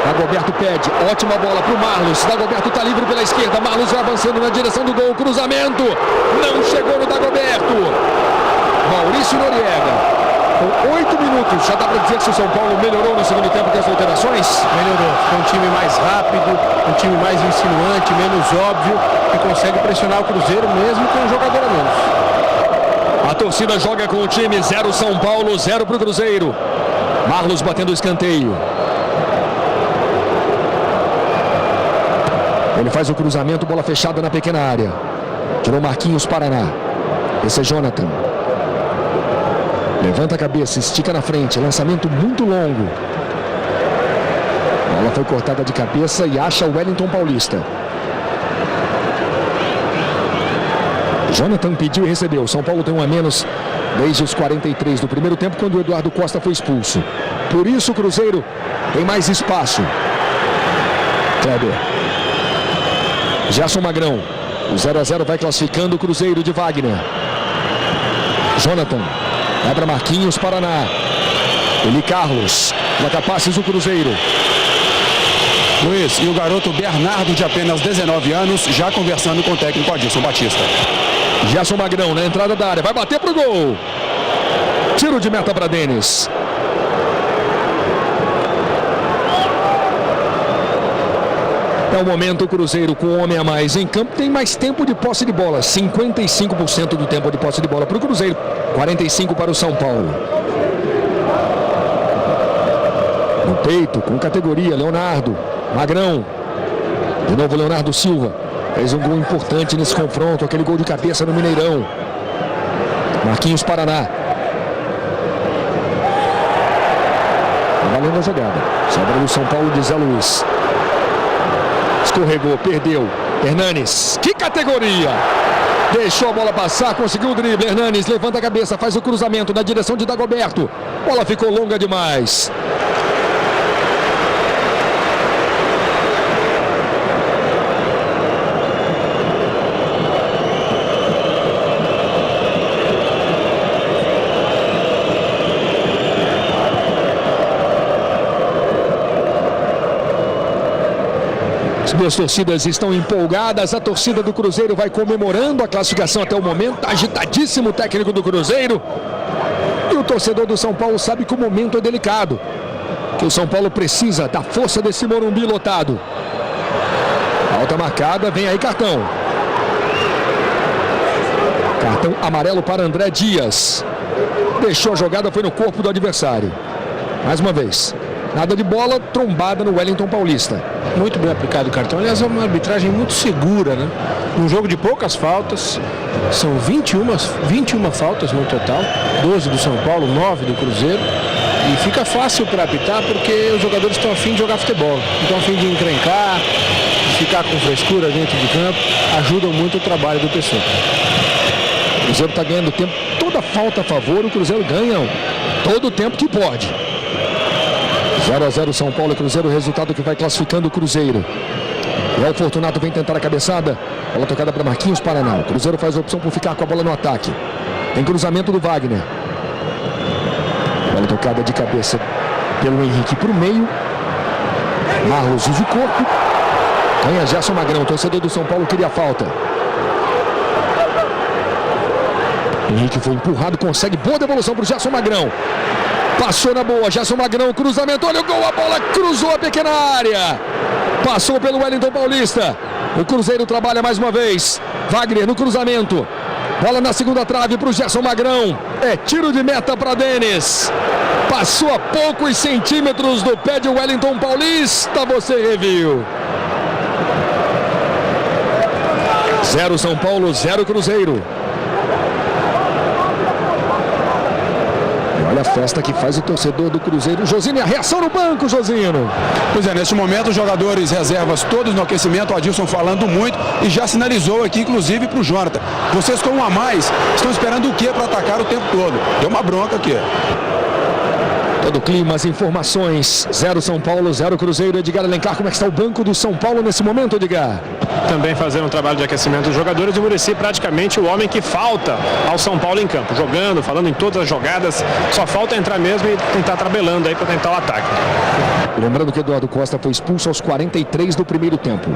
Dagoberto pede, ótima bola para o Marlos. Dagoberto está livre pela esquerda. Marlos vai avançando na direção do gol. Cruzamento. Não chegou no Dagoberto. Maurício Noriega. Com 8 minutos, já dá para dizer que o São Paulo melhorou no segundo tempo com as alterações? Melhorou. Foi um time mais rápido, um time mais insinuante, menos óbvio, que consegue pressionar o Cruzeiro mesmo com um jogador a menos. A torcida joga com o time 0 São Paulo, 0 para o Cruzeiro. Marlos batendo o escanteio. Ele faz o cruzamento, bola fechada na pequena área. Tirou Marquinhos Paraná. Esse é Jonathan. Levanta a cabeça, estica na frente. Lançamento muito longo. A bola foi cortada de cabeça e acha o Wellington Paulista. Jonathan pediu e recebeu. São Paulo tem um a menos desde os 43 do primeiro tempo, quando o Eduardo Costa foi expulso. Por isso o Cruzeiro tem mais espaço. Kleber. Gerson Magrão. O 0 a 0 vai classificando o Cruzeiro de Wagner. Jonathan. Vai para Marquinhos Paraná. Eli Carlos. Troca passes o Cruzeiro. Luiz, e o garoto Bernardo, de apenas 19 anos, já conversando com o técnico Adilson Batista. Gerson Magrão na entrada da área. Vai bater pro gol. Tiro de meta para Denis. É o momento, o Cruzeiro com um homem a mais em campo tem mais tempo de posse de bola. 55% do tempo de posse de bola para o Cruzeiro, 45% para o São Paulo. No peito, com categoria, Leonardo. Magrão. De novo Leonardo Silva. Fez um gol importante nesse confronto, aquele gol de cabeça no Mineirão. Marquinhos Paraná. Valendo a jogada. Sobra do São Paulo de Zé Luiz. Escorregou, perdeu. Hernanes, que categoria! Deixou a bola passar, conseguiu o drible. Hernanes levanta a cabeça, faz o cruzamento na direção de Dagoberto. Bola ficou longa demais. As duas torcidas estão empolgadas. A torcida do Cruzeiro vai comemorando a classificação até o momento. Agitadíssimo o técnico do Cruzeiro. E o torcedor do São Paulo sabe que o momento é delicado, que o São Paulo precisa da força desse Morumbi lotado. Falta marcada, vem aí cartão. Cartão amarelo para André Dias. Deixou a jogada, foi no corpo do adversário. Mais uma vez. Nada de bola, trombada no Wellington Paulista. Muito bem aplicado o cartão. Aliás, é uma arbitragem muito segura, né? Um jogo de poucas faltas. São 21 faltas no total. 12 do São Paulo, 9 do Cruzeiro. E fica fácil para apitar porque os jogadores estão a fim de jogar futebol. Estão a fim de encrencar, de ficar com frescura dentro de campo. Ajudam muito o trabalho do pessoal. O Cruzeiro está ganhando tempo. Toda falta a favor, o Cruzeiro ganha todo o tempo que pode. 0 a 0 São Paulo e Cruzeiro, resultado que vai classificando o Cruzeiro. E o Fortunato vem tentar a cabeçada. Bola tocada para Marquinhos Paraná. O Cruzeiro faz a opção por ficar com a bola no ataque. Tem cruzamento do Wagner. Bola tocada de cabeça pelo Henrique para o meio. Marlos usa o corpo. Ganha Gerson Magrão. O torcedor do São Paulo queria a falta. Henrique foi empurrado, consegue boa devolução para o Gerson Magrão. Passou na boa, Gerson Magrão, cruzamento, olha o gol, a bola cruzou a pequena área. Passou pelo Wellington Paulista. O Cruzeiro trabalha mais uma vez. Wagner no cruzamento. Bola na segunda trave para o Gerson Magrão. É tiro de meta para Denis. Passou a poucos centímetros do pé de Wellington Paulista. Você reviu. 0 São Paulo, 0 Cruzeiro. Olha a festa que faz o torcedor do Cruzeiro. Josino, e a reação no banco, Josino. Pois é, neste momento os jogadores reservas todos no aquecimento, o Adilson falando muito e já sinalizou aqui, inclusive, para o Jonathan. Vocês com um a mais estão esperando o quê para atacar o tempo todo? Deu uma bronca aqui. Todo o clima, as informações. 0 São Paulo, 0 Cruzeiro. Edgar Alencar, como é que está o banco do São Paulo nesse momento, Edgar? Também fazendo um trabalho de aquecimento dos jogadores. O Muricy praticamente o homem que falta ao São Paulo em campo. Jogando, falando em todas as jogadas. Só falta entrar mesmo e tentar tabelando aí para tentar o ataque. Lembrando que Eduardo Costa foi expulso aos 43 do primeiro tempo.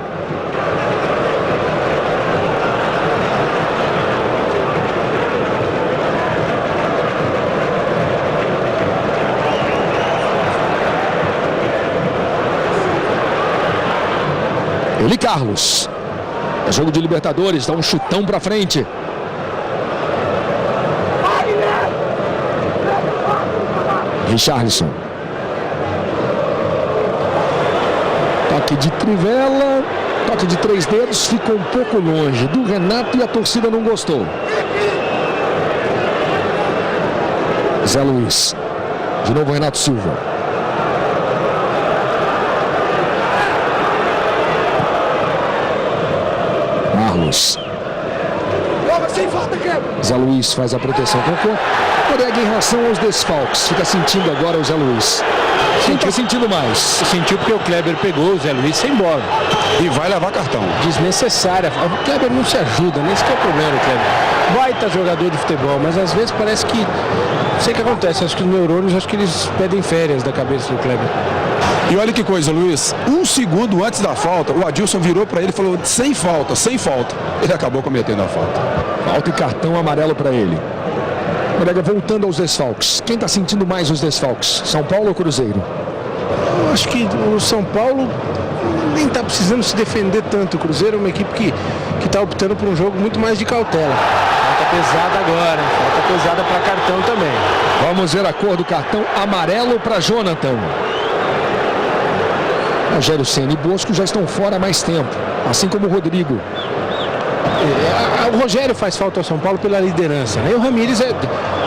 Ele, Carlos. É jogo de Libertadores, dá um chutão pra frente. Richarlison. Toque de trivela. Toque de 3 dedos, ficou um pouco longe do Renato e a torcida não gostou. Zé Luiz. De novo Renato Silva. Zé Luiz faz a proteção com o corpo. Porém, em relação aos desfalques, fica sentindo agora o Zé Luiz. Quem está sentindo mais? Sentiu porque o Kleber pegou o Zé Luiz sem bola. E vai levar cartão. Desnecessária. O Kleber não se ajuda, nem esse que é o problema do Kleber. Baita jogador de futebol, mas às vezes parece que... Não sei o que acontece, acho que os neurônios, acho que eles pedem férias da cabeça do Kleber. E olha que coisa, Luiz, 1 segundo antes da falta, o Adilson virou para ele e falou, sem falta, sem falta. Ele acabou cometendo a falta. Falta e cartão amarelo para ele. Colega, voltando aos desfalques. Quem está sentindo mais os desfalques? São Paulo ou Cruzeiro? Eu acho que o São Paulo nem está precisando se defender tanto. O Cruzeiro é uma equipe que está optando por um jogo muito mais de cautela. Falta pesada agora, hein? Falta pesada para cartão também. Vamos ver a cor do cartão amarelo para Jonathan. Rogério Ceni e Bosco já estão fora há mais tempo, assim como o Rodrigo. O Rogério faz falta ao São Paulo pela liderança, né? E o Ramires é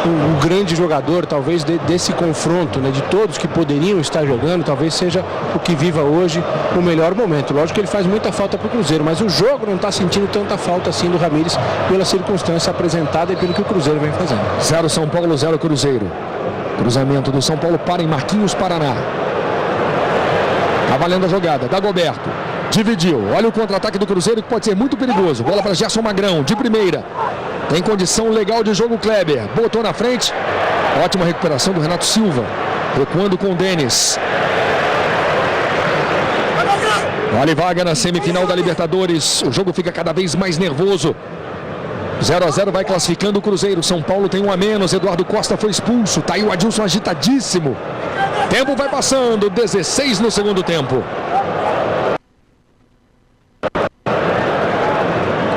um grande jogador, talvez desse confronto, né? De todos que poderiam estar jogando, talvez seja o que viva hoje o melhor momento. Lógico que ele faz muita falta para o Cruzeiro, mas o jogo não está sentindo tanta falta assim do Ramires pela circunstância apresentada e pelo que o Cruzeiro vem fazendo. 0 São Paulo, 0 Cruzeiro. Cruzamento do São Paulo para em Marquinhos Paraná. Tá valendo a jogada, Dagoberto. Dividiu, olha o contra-ataque do Cruzeiro que pode ser muito perigoso. Bola para Gerson Magrão, de primeira. Tem condição legal de jogo Kleber. Botou na frente. Ótima recuperação do Renato Silva. Recuando com o Denis. Vale vaga na semifinal da Libertadores. O jogo fica cada vez mais nervoso. 0 a 0 vai classificando o Cruzeiro. São Paulo tem um a menos. Eduardo Costa foi expulso. Tá aí o Adilson agitadíssimo. Tempo vai passando. 16 no segundo tempo.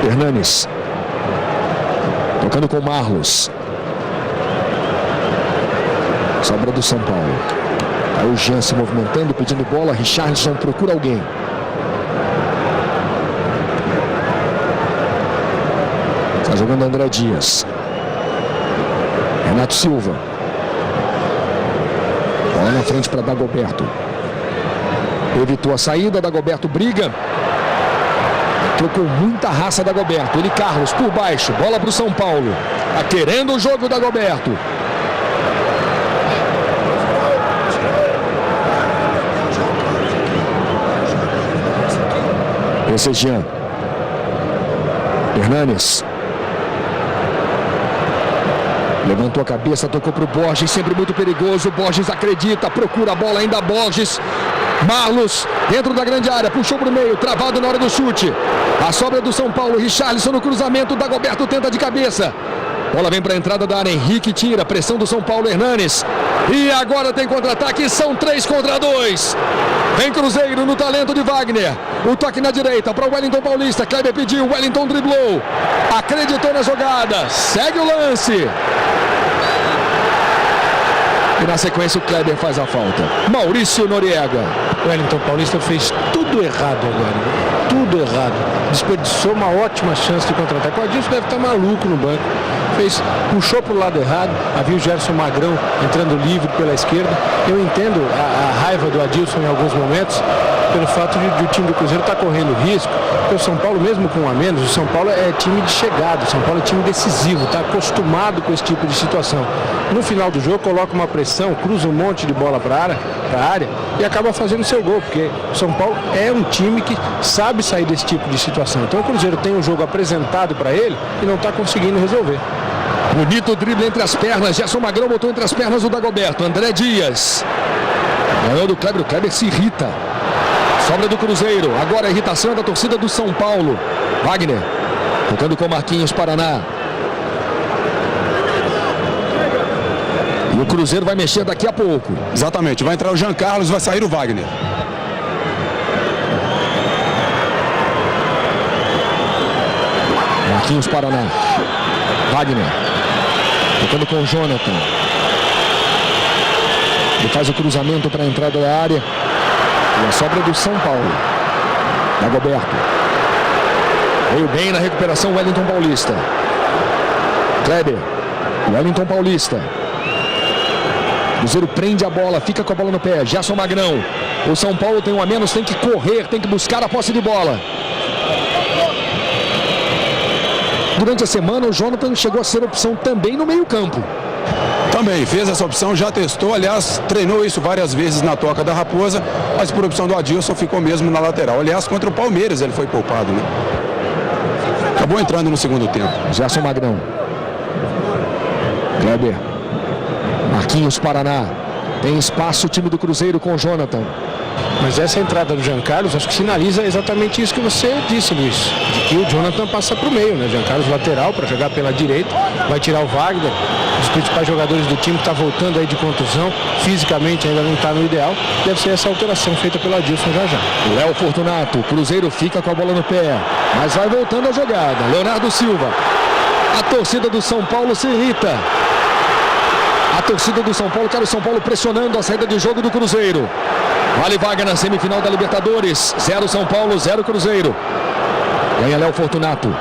Hernanes. Tocando com Marlos. Sobra do São Paulo. Aí o Jean se movimentando, pedindo bola. Richarlison procura alguém. Está jogando André Dias. Renato Silva. Bola na frente para Dagoberto. Evitou a saída, Dagoberto briga. Trocou muita raça Dagoberto. Ele, Carlos, por baixo. Bola para o São Paulo. Tá querendo o jogo Dagoberto. Esse é Jean. Hernanes. Levantou a cabeça, tocou para o Borges, sempre muito perigoso. Borges acredita, procura a bola ainda. Borges. Marlos, dentro da grande área, puxou para o meio, travado na hora do chute. A sobra do São Paulo, Richarlison no cruzamento, Dagoberto tenta de cabeça. Bola vem para a entrada da área, Henrique tira, pressão do São Paulo, Hernanes. E agora tem contra-ataque, são 3 contra 2. Vem Cruzeiro no talento de Wagner. O toque na direita para o Wellington Paulista, Kleber pediu, Wellington driblou. Acreditou na jogada, segue o lance. E na sequência o Kleber faz a falta. Maurício Noriega. O Wellington Paulista fez tudo errado agora. Tudo errado. Desperdiçou uma ótima chance de contra-ataque. O Adilson deve estar maluco no banco. Puxou para o lado errado. Havia o Gerson Magrão entrando livre pela esquerda. Eu entendo a raiva do Adilson em alguns momentos, pelo fato de o time do Cruzeiro estar correndo risco. Porque o São Paulo, mesmo com um a menos, o São Paulo é time de chegada. O São Paulo é time decisivo, está acostumado com esse tipo de situação. No final do jogo, coloca uma pressão, cruza um monte de bola para a área e acaba fazendo seu gol, porque o São Paulo é um time que sabe sair desse tipo de situação. Então o Cruzeiro tem um jogo apresentado para ele e não está conseguindo resolver. Bonito drible entre as pernas. Gerson Magrão botou entre as pernas o Dagoberto. André Dias. Ganhou do Kleber. O Kleber se irrita. Sobra do Cruzeiro. Agora a irritação é da torcida do São Paulo. Wagner. Tocando com Marquinhos Paraná. E o Cruzeiro vai mexer daqui a pouco. Exatamente. Vai entrar o Jean Carlos, vai sair o Wagner. Marquinhos Paraná. Wagner. Tocando com o Jonathan. Ele faz o cruzamento para a entrada da área. E a sobra do São Paulo. Dagoberto. Veio bem na recuperação o Wellington Paulista. Kleber. Wellington Paulista. Cruzeiro prende a bola, fica com a bola no pé. Gerson Magrão. O São Paulo tem um a menos, tem que correr, tem que buscar a posse de bola. Durante a semana o Jonathan chegou a ser opção também no meio-campo. Também fez essa opção, já testou, aliás, treinou isso várias vezes na Toca da Raposa, mas por opção do Adilson ficou mesmo na lateral. Aliás, contra o Palmeiras ele foi poupado, né? Acabou entrando no segundo tempo. Gerson Magrão. Kleber. Marquinhos Paraná. Tem espaço o time do Cruzeiro com o Jonathan. Mas essa entrada do Jean Carlos, acho que sinaliza exatamente isso que você disse, Luiz. De que o Jonathan passa para o meio, né? Jean Carlos lateral para jogar pela direita. Vai tirar o Wagner, os principais jogadores do time, está voltando aí de contusão. Fisicamente ainda não está no ideal. Deve ser essa alteração feita pelo Adilson já. Léo Fortunato, o Cruzeiro fica com a bola no pé. Mas vai voltando a jogada. Leonardo Silva. A torcida do São Paulo se irrita. A torcida do São Paulo quer o São Paulo pressionando a saída de jogo do Cruzeiro. Vale vaga na semifinal da Libertadores. 0 São Paulo, 0 Cruzeiro. Ganha Léo Fortunato.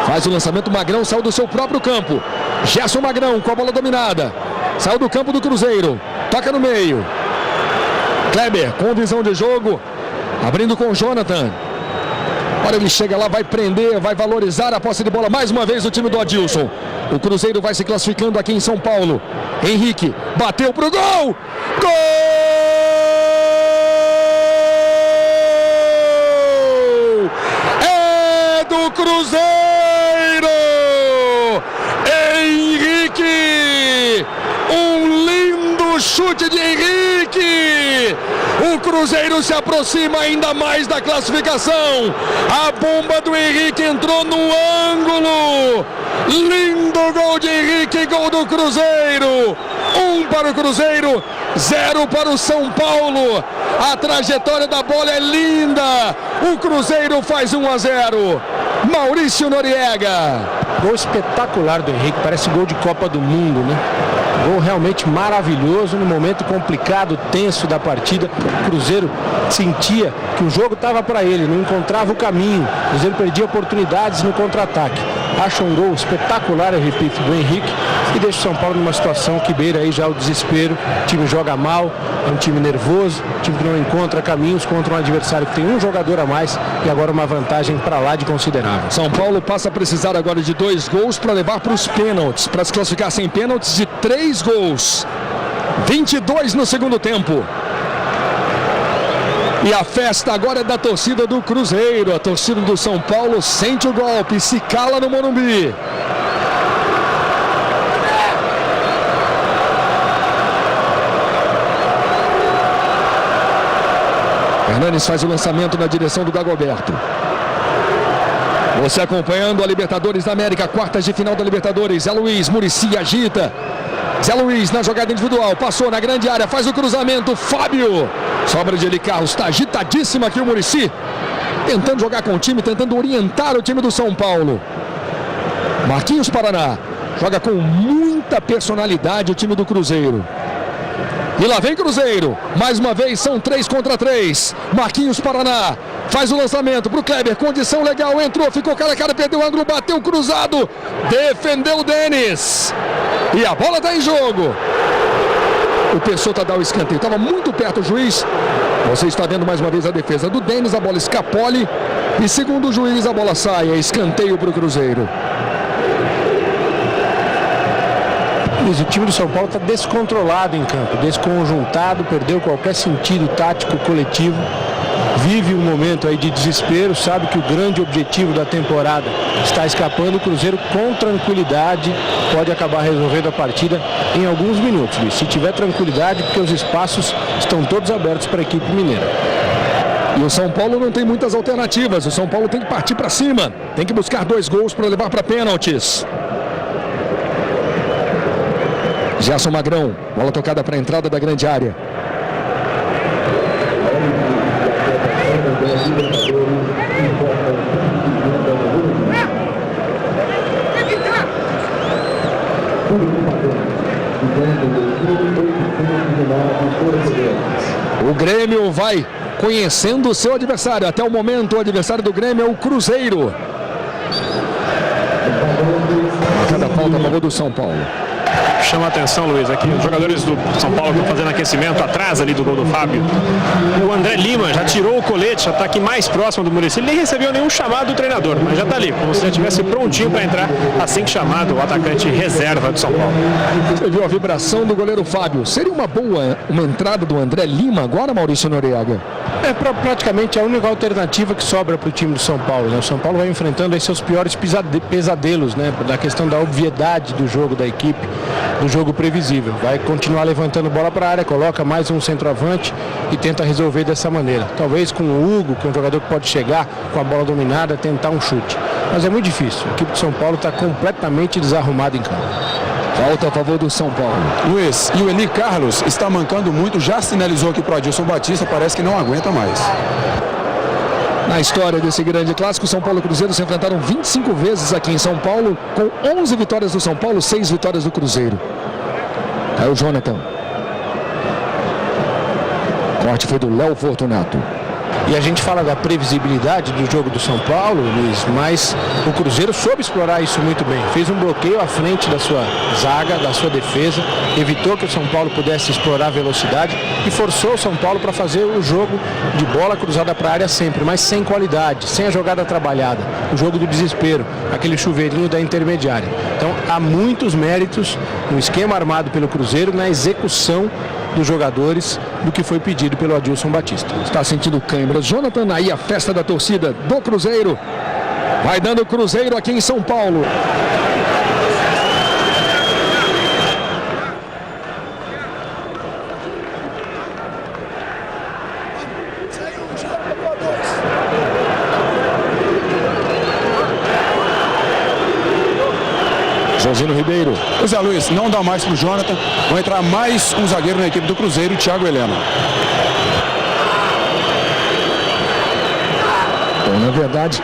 Faz o lançamento, Magrão saiu do seu próprio campo. Gerson Magrão com a bola dominada. Saiu do campo do Cruzeiro. Toca no meio. Kleber com visão de jogo. Abrindo com o Jonathan. Agora ele chega lá, vai prender, vai valorizar a posse de bola. Mais uma vez o time do Adilson. O Cruzeiro vai se classificando aqui em São Paulo. Henrique bateu pro gol. Gol! É do Cruzeiro! Henrique! Um lindo chute de Henrique! O Cruzeiro se aproxima ainda mais da classificação. A bomba do Henrique entrou no ângulo. Lindo gol de Henrique, gol do Cruzeiro. 1 para o Cruzeiro, 0 para o São Paulo. A trajetória da bola é linda. O Cruzeiro faz 1-0. Maurício Noriega. Gol espetacular do Henrique, parece gol de Copa do Mundo, né? Gol realmente maravilhoso no momento complicado, tenso da partida. O Cruzeiro sentia que o jogo estava para ele, não encontrava o caminho. O Cruzeiro perdia oportunidades no contra-ataque. Acha um gol espetacular, eu repito, do Henrique, e deixa o São Paulo numa situação que beira aí já o desespero. O time joga mal, é um time nervoso, um time que não encontra caminhos contra um adversário que tem um jogador a mais e agora uma vantagem para lá de considerável. São Paulo passa a precisar agora de 2 gols para levar para os pênaltis, para se classificar sem pênaltis de 3 gols. 22 no segundo tempo. E a festa agora é da torcida do Cruzeiro. A torcida do São Paulo sente o golpe, se cala no Morumbi. Hernanes faz o lançamento na direção do Dagoberto. Você acompanhando a Libertadores da América, quartas de final da Libertadores. Zé Luiz, Muricy agita. Zé Luiz na jogada individual, passou na grande área, faz o cruzamento, Fábio. Sobra de Eli Carlos, está agitadíssimo aqui o Muricy. Tentando jogar com o time, tentando orientar o time do São Paulo. Marquinhos Paraná, joga com muita personalidade o time do Cruzeiro. E lá vem Cruzeiro. Mais uma vez são 3 contra 3. Marquinhos Paraná faz o lançamento pro Kleber. Condição legal. Entrou, ficou cara a cara, perdeu o ângulo, bateu cruzado. Defendeu o Denis. E a bola tá em jogo. O Pessota dá o escanteio. Estava muito perto o juiz. Você está vendo mais uma vez a defesa do Denis. A bola escapole. E segundo o juiz, a bola sai. É escanteio para o Cruzeiro. O time do São Paulo está descontrolado em campo, desconjuntado, perdeu qualquer sentido tático coletivo, vive um momento aí de desespero, sabe que o grande objetivo da temporada está escapando. O Cruzeiro, com tranquilidade, pode acabar resolvendo a partida em alguns minutos, Luiz. Se tiver tranquilidade, porque os espaços estão todos abertos para a equipe mineira. E o São Paulo não tem muitas alternativas. O São Paulo tem que partir para cima, tem que buscar 2 gols para levar para pênaltis. Gerson Magrão, bola tocada para a entrada da grande área. O Grêmio vai conhecendo o seu adversário. Até o momento, o adversário do Grêmio é o Cruzeiro. Cada falta a favor do São Paulo. Chama a atenção, Luiz, aqui os jogadores do São Paulo estão fazendo aquecimento atrás ali do gol do Fábio. O André Lima já tirou o colete, já está aqui mais próximo do Muricy. Ele nem recebeu nenhum chamado do treinador, mas já está ali, como se já estivesse prontinho para entrar assim que chamado o atacante reserva do São Paulo. Você viu a vibração do goleiro Fábio. Seria uma boa entrada do André Lima agora, Maurício Noriega? É praticamente a única alternativa que sobra para o time do São Paulo, né? O São Paulo vai enfrentando aí seus piores pesadelos, né? Da questão da obviedade do jogo da equipe, do jogo previsível. Vai continuar levantando bola para a área, coloca mais um centroavante e tenta resolver dessa maneira. Talvez com o Hugo, que é um jogador que pode chegar com a bola dominada, tentar um chute. Mas é muito difícil. A equipe do São Paulo está completamente desarrumada em campo. Falta a favor do São Paulo. Luiz, e o Eli Carlos está mancando muito, já sinalizou aqui para o Adilson Batista, parece que não aguenta mais. Na história desse grande clássico, São Paulo e Cruzeiro se enfrentaram 25 vezes aqui em São Paulo, com 11 vitórias do São Paulo, 6 vitórias do Cruzeiro. É o Jonathan. Corte foi do Léo Fortunato. E a gente fala da previsibilidade do jogo do São Paulo, Luiz, mas o Cruzeiro soube explorar isso muito bem. Fez um bloqueio à frente da sua zaga, da sua defesa, evitou que o São Paulo pudesse explorar a velocidade e forçou o São Paulo para fazer o jogo de bola cruzada para a área sempre, mas sem qualidade, sem a jogada trabalhada. O jogo do desespero, aquele chuveirinho da intermediária. Então há muitos méritos no esquema armado pelo Cruzeiro, na execução dos jogadores do que foi pedido pelo Adilson Batista. Está sentindo câimbras. Jonathan, aí a festa da torcida do Cruzeiro. Vai dando Cruzeiro aqui em São Paulo. Josino Ribeiro. Pois é, Luiz, não dá mais para o Jonathan. Vai entrar mais um zagueiro na equipe do Cruzeiro, o Thiago Heleno. Bom, na verdade,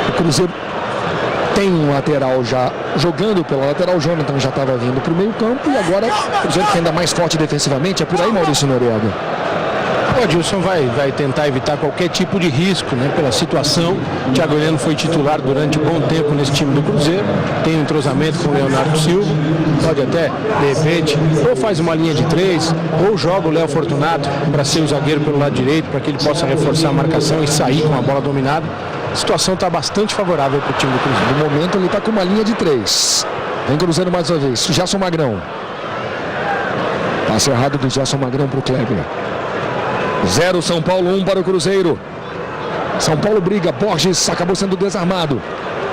o Cruzeiro tem um lateral já jogando pela lateral. O Jonathan já estava vindo para o meio campo e agora o Cruzeiro que ainda mais forte defensivamente. É por aí, Maurício Noriega. O Adilson vai tentar evitar qualquer tipo de risco, né, pela situação. O Thiago Heleno foi titular durante um bom tempo nesse time do Cruzeiro, tem um entrosamento com o Leonardo Silva, pode até, de repente, ou faz uma linha de 3, ou joga o Léo Fortunato para ser o zagueiro pelo lado direito, para que ele possa reforçar a marcação e sair com a bola dominada. A situação está bastante favorável para o time do Cruzeiro. No momento ele está com uma linha de 3. Vem Cruzeiro mais uma vez. Gerson Magrão. Passe errado do Gerson Magrão para o Kleber. 0 São Paulo, 1 para o Cruzeiro. São Paulo briga, Borges acabou sendo desarmado.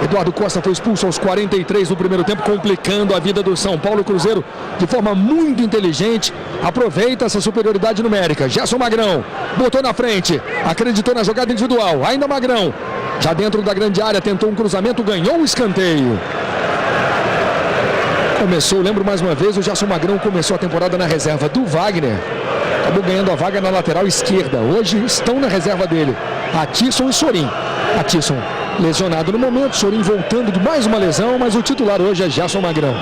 Eduardo Costa foi expulso aos 43 do primeiro tempo, complicando a vida do São Paulo. O Cruzeiro, de forma muito inteligente, aproveita essa superioridade numérica. Gerson Magrão botou na frente, acreditou na jogada individual. Ainda Magrão, já dentro da grande área, tentou um cruzamento, ganhou um escanteio. Começou, lembro mais uma vez, o Gerson Magrão começou a temporada na reserva do Wagner. Acabou ganhando a vaga na lateral esquerda. Hoje estão na reserva dele Atisson e Sorin. Atisson lesionado no momento, Sorin voltando de mais uma lesão, mas o titular hoje é Gerson Magrão.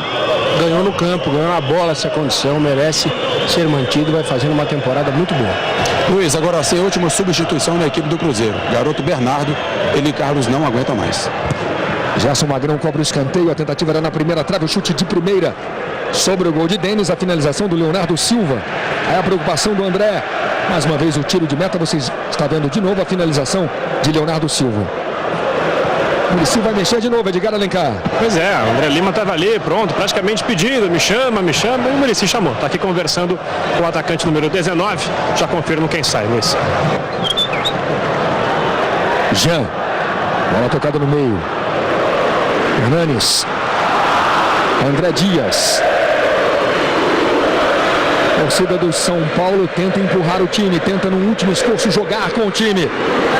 ganhou no campo, ganhou na bola essa condição, merece ser mantido, vai fazendo uma temporada muito boa. Luiz, agora sim, a última substituição na equipe do Cruzeiro. Garoto Bernardo, Eli Carlos não aguenta mais. Gerson Magrão cobra o escanteio, a tentativa era na primeira trave, o chute de primeira sobre o gol de Denis, a finalização do Leonardo Silva. Aí a preocupação do André, mais uma vez o tiro de meta, você está vendo de novo a finalização de Leonardo Silva. O Muricy vai mexer de novo, Edgar Alencar. Pois é, o André Lima estava ali, pronto, praticamente pedindo, me chama, e o Muricy chamou. Está aqui conversando com o atacante número 19, já confirmo quem sai, Luiz. Jean, bola tocada no meio. Hernanes. André Dias. A torcida do São Paulo tenta empurrar o time, tenta no último esforço jogar com o time.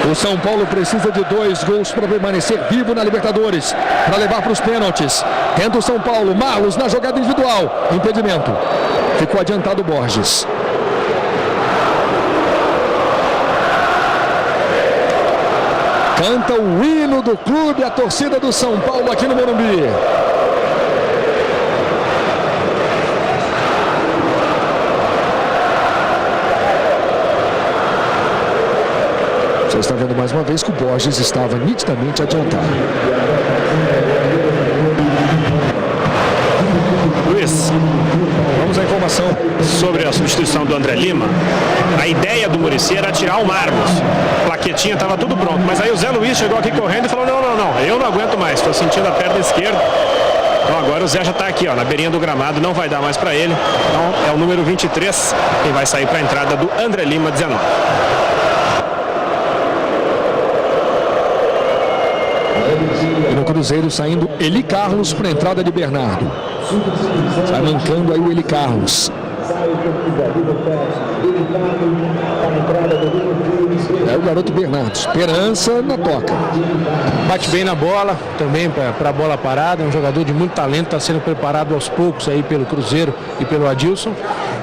O São Paulo precisa de 2 gols para permanecer vivo na Libertadores, para levar para os pênaltis. Tenta o São Paulo, Marlos na jogada individual, impedimento. Ficou adiantado o Borges. Canta o hino do clube, a torcida do São Paulo aqui no Morumbi. Você está vendo mais uma vez que o Borges estava nitidamente adiantado. Luiz, Vamos à informação sobre a substituição do André Lima. A ideia do Muricy era tirar o Marlos. A plaquetinha estava tudo pronto, mas aí o Zé Luiz chegou aqui correndo e falou: não, eu não aguento mais, estou sentindo a perna esquerda. Então agora o Zé já está aqui, ó, na beirinha do gramado, não vai dar mais para ele. Então é o número 23 quem vai sair para a entrada do André Lima, 19. E no Cruzeiro saindo Eli Carlos para a entrada de Bernardo. Sai mancando aí o Eli Carlos. É o garoto Bernardo. Esperança na toca. Bate bem na bola, também para a bola parada. É um jogador de muito talento, está sendo preparado aos poucos aí pelo Cruzeiro e pelo Adilson.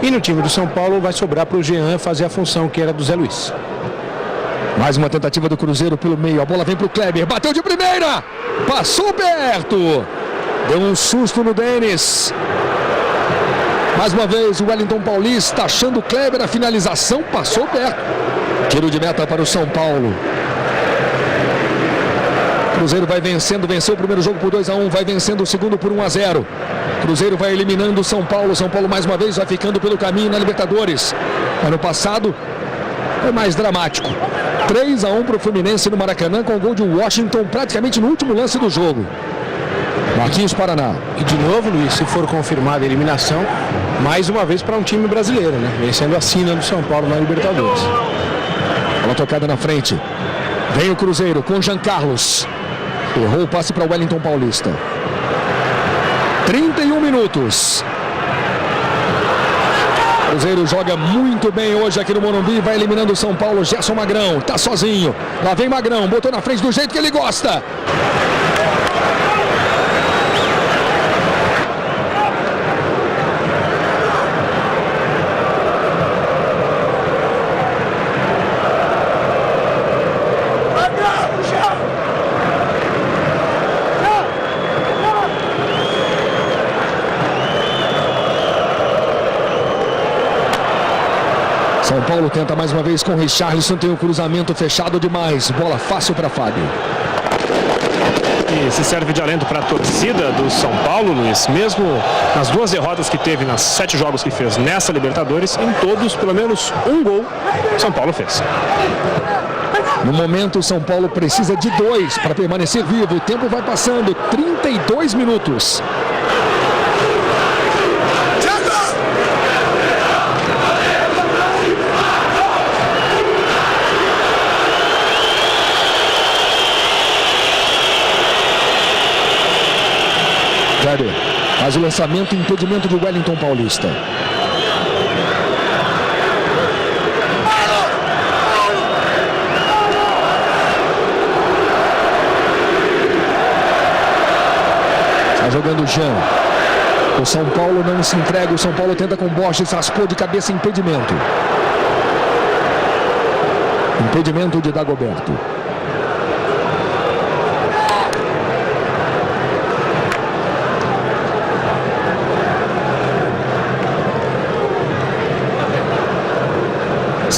E no time do São Paulo vai sobrar para o Jean fazer a função que era do Zé Luiz. Mais uma tentativa do Cruzeiro pelo meio. A bola vem para o Kleber. Bateu de primeira. Passou perto. Deu um susto no Denis. Mais uma vez o Wellington Paulista achando o Kleber. A finalização passou perto. Tiro de meta para o São Paulo. Cruzeiro vai vencendo. Venceu o primeiro jogo por 2-1. Vai vencendo o segundo por 1-0. Cruzeiro vai eliminando o São Paulo. São Paulo mais uma vez vai ficando pelo caminho na Libertadores. Ano passado foi mais dramático. 3-1 para o Fluminense no Maracanã com o gol de Washington praticamente no último lance do jogo. Marquinhos Paraná. E de novo, Luiz, se for confirmada a eliminação, mais uma vez para um time brasileiro, né? Vencendo a sina do São Paulo na Libertadores. Bola tocada na frente. Vem o Cruzeiro com Jean Carlos. Errou o passe para o Wellington Paulista. 31 minutos. Cruzeiro joga muito bem hoje aqui no Morumbi, vai eliminando o São Paulo. Gerson Magrão, tá sozinho. Lá vem Magrão, botou na frente do jeito que ele gosta. São Paulo tenta mais uma vez com o Richarlison, tem um cruzamento fechado demais, bola fácil para Fábio. E se serve de alento para a torcida do São Paulo, Luiz, mesmo nas 2 derrotas que teve nas 7 jogos que fez nessa Libertadores, em todos, pelo menos um gol, São Paulo fez. No momento, o São Paulo precisa de 2 para permanecer vivo, o tempo vai passando, 32 minutos. Faz o lançamento e impedimento de Wellington Paulista. Está jogando o Jean. O São Paulo não se entrega. O São Paulo tenta com Borges. Raspou de cabeça, impedimento. Impedimento de Dagoberto.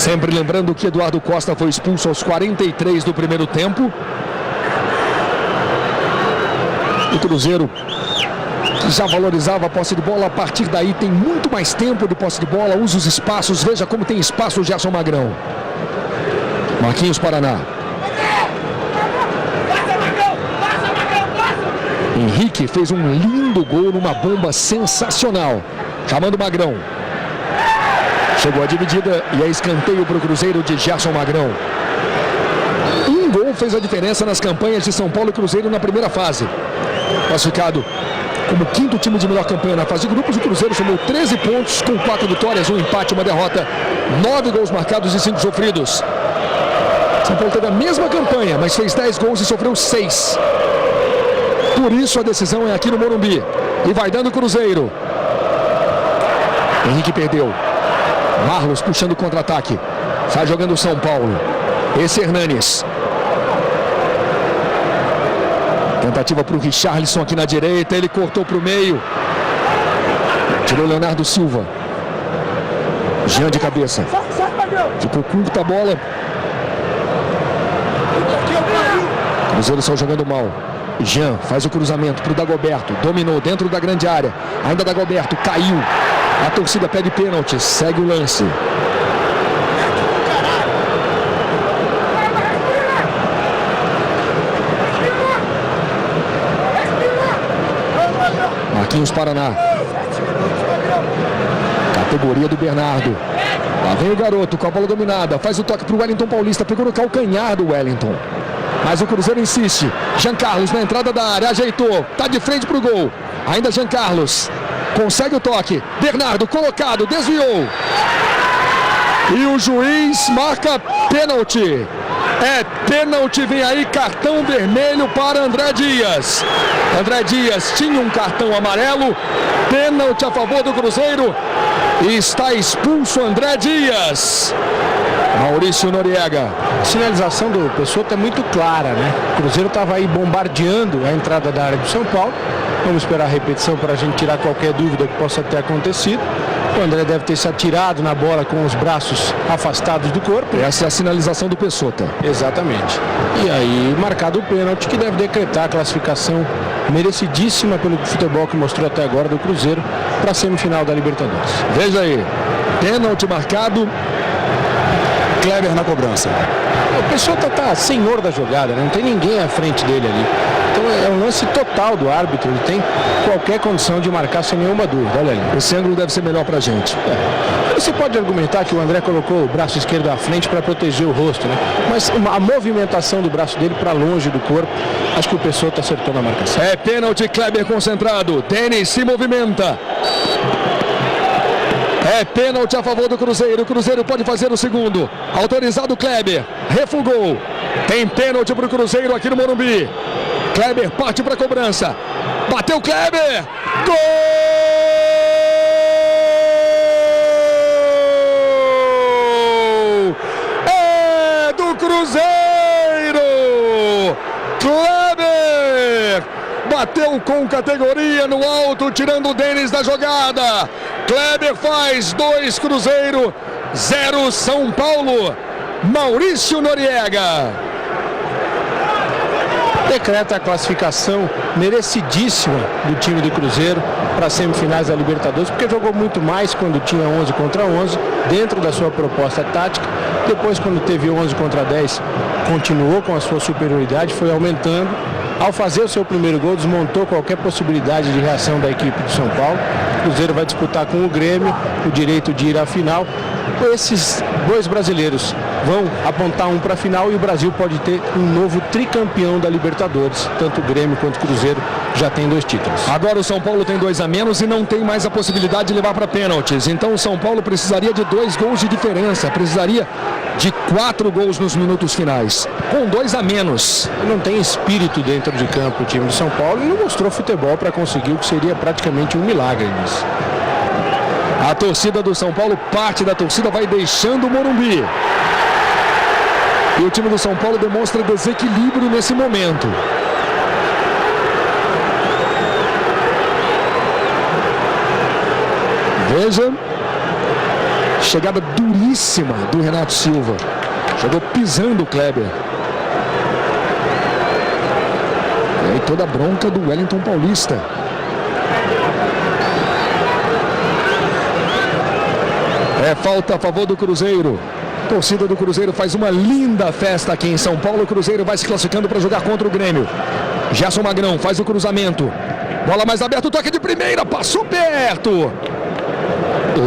Sempre lembrando que Eduardo Costa foi expulso aos 43 do primeiro tempo. O Cruzeiro, que já valorizava a posse de bola, a partir daí tem muito mais tempo de posse de bola, usa os espaços. Veja como tem espaço o Gerson Magrão. Marquinhos Paraná. Henrique fez um lindo gol numa bomba sensacional. Chamando Magrão. Chegou a dividida e é escanteio para o Cruzeiro de Gerson Magrão. Um gol fez a diferença nas campanhas de São Paulo e Cruzeiro na primeira fase. Classificado como quinto time de melhor campanha na fase de grupos, o Cruzeiro somou 13 pontos com 4 vitórias, 1 empate, 1 derrota, 9 gols marcados e 5 sofridos. São Paulo teve a mesma campanha, mas fez 10 gols e sofreu 6. Por isso a decisão é aqui no Morumbi. E vai dando o Cruzeiro. Henrique perdeu. Marlos puxando o contra-ataque. Sai jogando o São Paulo. Esse Hernanes. Tentativa para o Richarlison aqui na direita. Ele cortou para o meio. Tirou Leonardo Silva. Jean de cabeça. Ficou curta a bola. Cruzeiro só jogando mal. Jean faz o cruzamento para o Dagoberto. Dominou dentro da grande área. Ainda Dagoberto. Caiu. A torcida pede pênalti. Segue o lance. Marquinhos Paraná. Categoria do Bernardo. Lá vem o garoto com a bola dominada. Faz o toque para o Wellington Paulista. Pegou no calcanhar do Wellington. Mas o Cruzeiro insiste. Jean Carlos na entrada da área. Ajeitou. Tá de frente para o gol. Ainda Jean Carlos. Consegue o toque. Bernardo colocado. Desviou. E o juiz marca pênalti. É pênalti. Vem aí cartão vermelho para André Dias. André Dias tinha um cartão amarelo. Pênalti a favor do Cruzeiro. E está expulso André Dias. Maurício Noriega. A sinalização do Pessotto é muito clara, né? O Cruzeiro estava aí bombardeando a entrada da área do São Paulo. Vamos esperar a repetição para a gente tirar qualquer dúvida que possa ter acontecido. O André deve ter se atirado na bola com os braços afastados do corpo. Essa é a sinalização do Pessotto. Exatamente. E aí marcado o pênalti, que deve decretar a classificação merecidíssima pelo futebol que mostrou até agora do Cruzeiro para a semifinal da Libertadores. Veja aí, pênalti marcado. Kleber na cobrança. O Pessotto está senhor da jogada, né? Não tem ninguém à frente dele ali. Então é um lance total do árbitro. Ele tem qualquer condição de marcar sem nenhuma dúvida. Olha ali. Esse ângulo deve ser melhor pra gente. Você pode argumentar que o André colocou o braço esquerdo à frente para proteger o rosto, né? Mas a movimentação do braço dele para longe do corpo, acho que o Pessotto acertou na marcação. É pênalti, Kleber concentrado. Denis se movimenta. É pênalti a favor do Cruzeiro. O Cruzeiro pode fazer o segundo. Autorizado Kleber. Refugou. Tem pênalti para o Cruzeiro aqui no Morumbi. Kleber parte para a cobrança. Bateu Kleber. Gol! É do Cruzeiro. Kleber bateu com categoria no alto, tirando o Denis da jogada. Kleber faz 2 Cruzeiro, 0 São Paulo. Maurício Noriega decreta a classificação merecidíssima do time do Cruzeiro para as semifinais da Libertadores, porque jogou muito mais quando tinha 11 contra 11, dentro da sua proposta tática. Depois, quando teve 11 contra 10, continuou com a sua superioridade, foi aumentando. Ao fazer o seu primeiro gol, desmontou qualquer possibilidade de reação da equipe do São Paulo. O Cruzeiro vai disputar com o Grêmio o direito de ir à final. Esses 2 brasileiros vão apontar um para a final e o Brasil pode ter um novo tricampeão da Libertadores. Tanto o Grêmio quanto o Cruzeiro já tem 2 títulos. Agora o São Paulo tem 2 a menos e não tem mais a possibilidade de levar para pênaltis. Então o São Paulo precisaria de 2 gols de diferença. Precisaria de 4 gols nos minutos finais. Com 2 a menos. Não tem espírito dentro de campo o time de São Paulo e não mostrou futebol para conseguir o que seria praticamente um milagre nisso. A torcida do São Paulo, parte da torcida vai deixando o Morumbi. E o time do São Paulo demonstra desequilíbrio nesse momento. Veja. Chegada duríssima do Renato Silva. Chegou pisando o Kleber. E aí toda a bronca do Wellington Paulista. É falta a favor do Cruzeiro. A torcida do Cruzeiro faz uma linda festa aqui em São Paulo. O Cruzeiro vai se classificando para jogar contra o Grêmio. Gerson Magrão faz o cruzamento. Bola mais aberta, o toque de primeira, passou perto.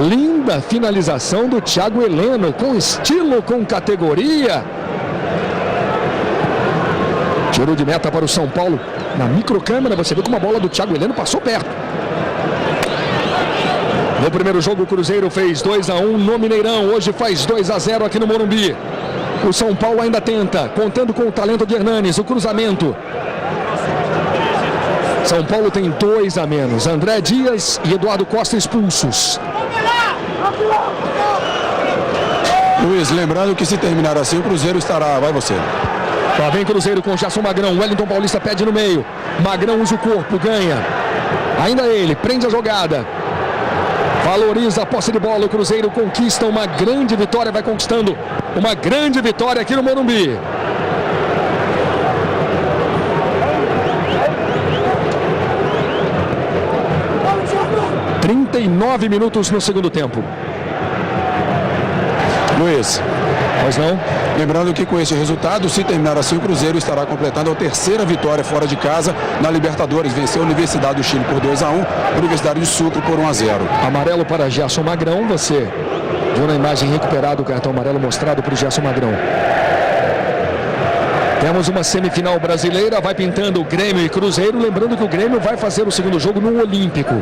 Linda finalização do Thiago Heleno, com estilo, com categoria. Tiro de meta para o São Paulo. Na microcâmera você vê como a bola do Thiago Heleno passou perto. No primeiro jogo o Cruzeiro fez 2-1 no Mineirão. Hoje faz 2-0 aqui no Morumbi. O São Paulo ainda tenta, contando com o talento de Hernanes, o cruzamento. São Paulo tem 2 a menos. André Dias e Eduardo Costa expulsos. Luiz, lembrando que se terminar assim, o Cruzeiro estará... Vai você. Lá vem Cruzeiro com Gerson Magrão. Wellington Paulista pede no meio. Magrão usa o corpo, ganha. Ainda ele, prende a jogada. Valoriza a posse de bola. O Cruzeiro conquista uma grande vitória. Vai conquistando uma grande vitória aqui no Morumbi. ...39 minutos no segundo tempo. Luiz. Pois não? Lembrando que com esse resultado, se terminar assim, o Cruzeiro estará completando a terceira vitória fora de casa na Libertadores. Venceu a Universidade do Chile por 2-1, Universidade de Sucre por 1-0. Amarelo para Gerson Magrão. Você viu na imagem recuperado o cartão amarelo mostrado para o Gerson Magrão. Temos uma semifinal brasileira, vai pintando o Grêmio e Cruzeiro. Lembrando que o Grêmio vai fazer o segundo jogo no Olímpico.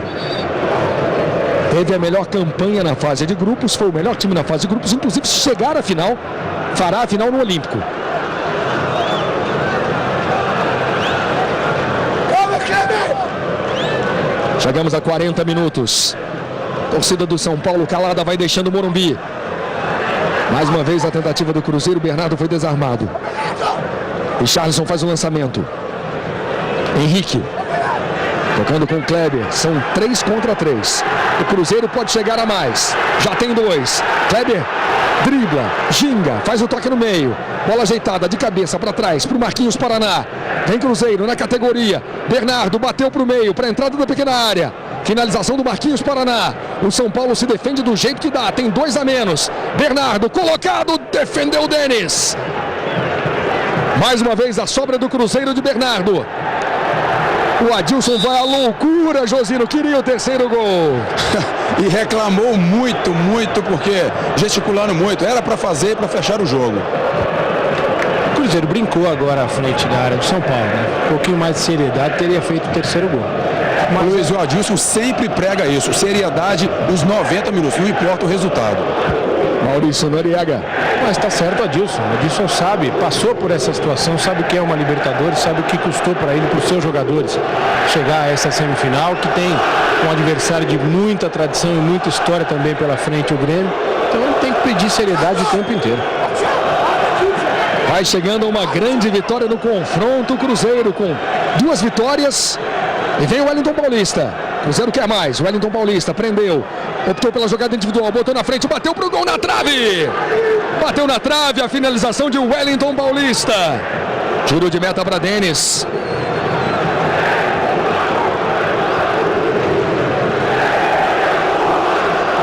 Teve a melhor campanha na fase de grupos, foi o melhor time na fase de grupos, inclusive se chegar à final, fará a final no Olímpico. Chegamos a 40 minutos. Torcida do São Paulo calada vai deixando o Morumbi. Mais uma vez a tentativa do Cruzeiro, Bernardo foi desarmado. E Charlison faz o lançamento. Henrique. Tocando com o Kleber, são 3 contra 3. O Cruzeiro pode chegar a mais. Já tem 2. Kleber dribla, ginga, faz o toque no meio. Bola ajeitada de cabeça para trás para o Marquinhos Paraná. Vem Cruzeiro na categoria. Bernardo bateu para o meio, para a entrada da pequena área. Finalização do Marquinhos Paraná. O São Paulo se defende do jeito que dá, tem 2 a menos. Bernardo colocado, defendeu o Denis. Mais uma vez a sobra do Cruzeiro de Bernardo. O Adilson vai à loucura, Josino, queria o terceiro gol. E reclamou muito, porque gesticulando muito. Era para fazer, para fechar o jogo. O Cruzeiro brincou agora à frente da área do São Paulo, né? Um pouquinho mais de seriedade, teria feito o terceiro gol. Mas Luiz, o Adilson sempre prega isso, seriedade os 90 minutos, não importa o resultado. Maurício Noriega. Mas está certo o Adilson. O Adilson sabe, passou por essa situação, sabe o que é uma Libertadores, sabe o que custou para ele, para os seus jogadores, chegar a essa semifinal, que tem um adversário de muita tradição e muita história também pela frente, o Grêmio. Então ele tem que pedir seriedade o tempo inteiro. Vai chegando uma grande vitória no confronto, o Cruzeiro com 2 vitórias. E vem o Wellington Paulista. Cruzeiro quer mais. O Wellington Paulista prendeu. Optou pela jogada individual. Botou na frente. Bateu pro gol na trave. Bateu na trave. A finalização de Wellington Paulista. Tiro de meta para Denis.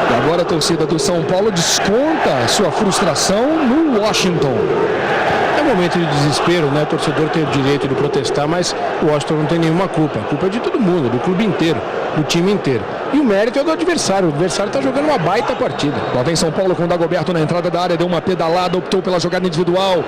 E agora a torcida do São Paulo desconta a sua frustração no Washington. É um momento de desespero, né? O torcedor tem o direito de protestar, mas o Washington não tem nenhuma culpa. A culpa é de todo mundo, do clube inteiro, do time inteiro. E o mérito é do adversário. O adversário está jogando uma baita partida. Lá vem São Paulo com o Dagoberto na entrada da área, deu uma pedalada, optou pela jogada individual.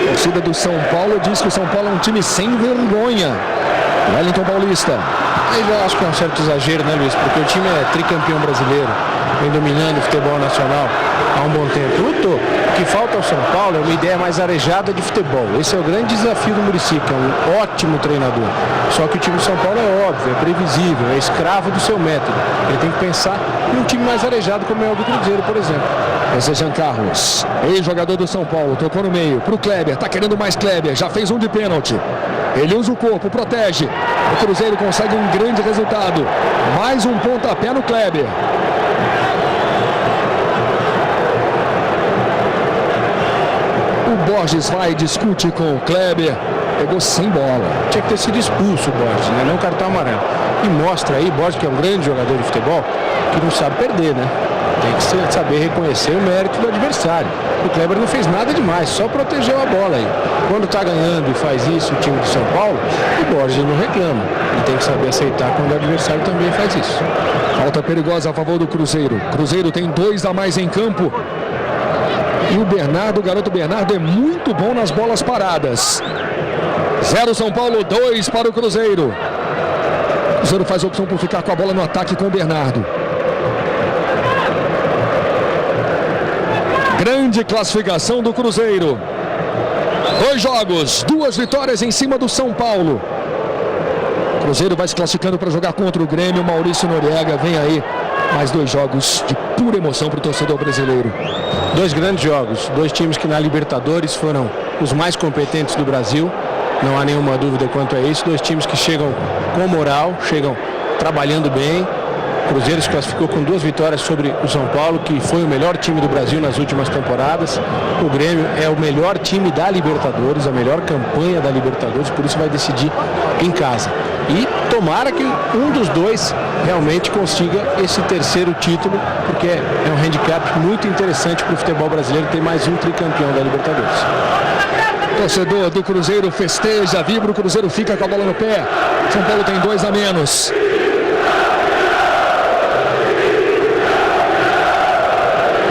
A torcida do São Paulo diz que o São Paulo é um time sem vergonha. Wellington Paulista. Aí já acho que é um certo exagero, né, Luiz? Porque o time é tricampeão brasileiro. vem dominando o futebol nacional há um bom tempo. Lutou. O que falta ao São Paulo é uma ideia mais arejada de futebol. Esse é o grande desafio do Muricy, que é um ótimo treinador. Só que o time do São Paulo é óbvio, é previsível, é escravo do seu método. Ele tem que pensar em um time mais arejado como é o do Cruzeiro, por exemplo. Esse é Jean Carlos, ex-jogador do São Paulo, tocou no meio pro Kleber, tá querendo mais Kleber, já fez um de pênalti. Ele usa o corpo, protege. O Cruzeiro consegue um grande resultado. Mais um pontapé no Kleber. O Borges vai, discute com o Kleber. Pegou sem bola. Tinha que ter sido expulso o Borges, né? Não cartão amarelo. E mostra aí, Borges, que é um grande jogador de futebol, que não sabe perder, né? Tem que saber reconhecer o mérito do adversário. O Kleber não fez nada demais, só protegeu a bola aí. Quando está ganhando e faz isso o time de São Paulo, o Borges não reclama. E tem que saber aceitar quando o adversário também faz isso. Falta perigosa a favor do Cruzeiro. Cruzeiro tem 2 a mais em campo. E o Bernardo, o garoto Bernardo, é muito bom nas bolas paradas. 0 São Paulo, 2 para o Cruzeiro. O Cruzeiro faz a opção por ficar com a bola no ataque com o Bernardo. Grande classificação do Cruzeiro. 2 jogos, 2 vitórias em cima do São Paulo. O Cruzeiro vai se classificando para jogar contra o Grêmio. Maurício Noriega vem aí. Mais 2 jogos de pura emoção para o torcedor brasileiro. 2 grandes jogos, 2 times que na Libertadores foram os mais competentes do Brasil. Não há nenhuma dúvida quanto a isso. 2 times que chegam com moral, chegam trabalhando bem. O Cruzeiro se classificou com 2 vitórias sobre o São Paulo, que foi o melhor time do Brasil nas últimas temporadas. O Grêmio é o melhor time da Libertadores, a melhor campanha da Libertadores, por isso vai decidir em casa. E tomara que um dos 2 realmente consiga esse 3º título, porque é um handicap muito interessante para o futebol brasileiro ter mais um tricampeão da Libertadores. Torcedor do Cruzeiro festeja, vibra, o Cruzeiro fica com a bola no pé. São Paulo tem 2 a menos.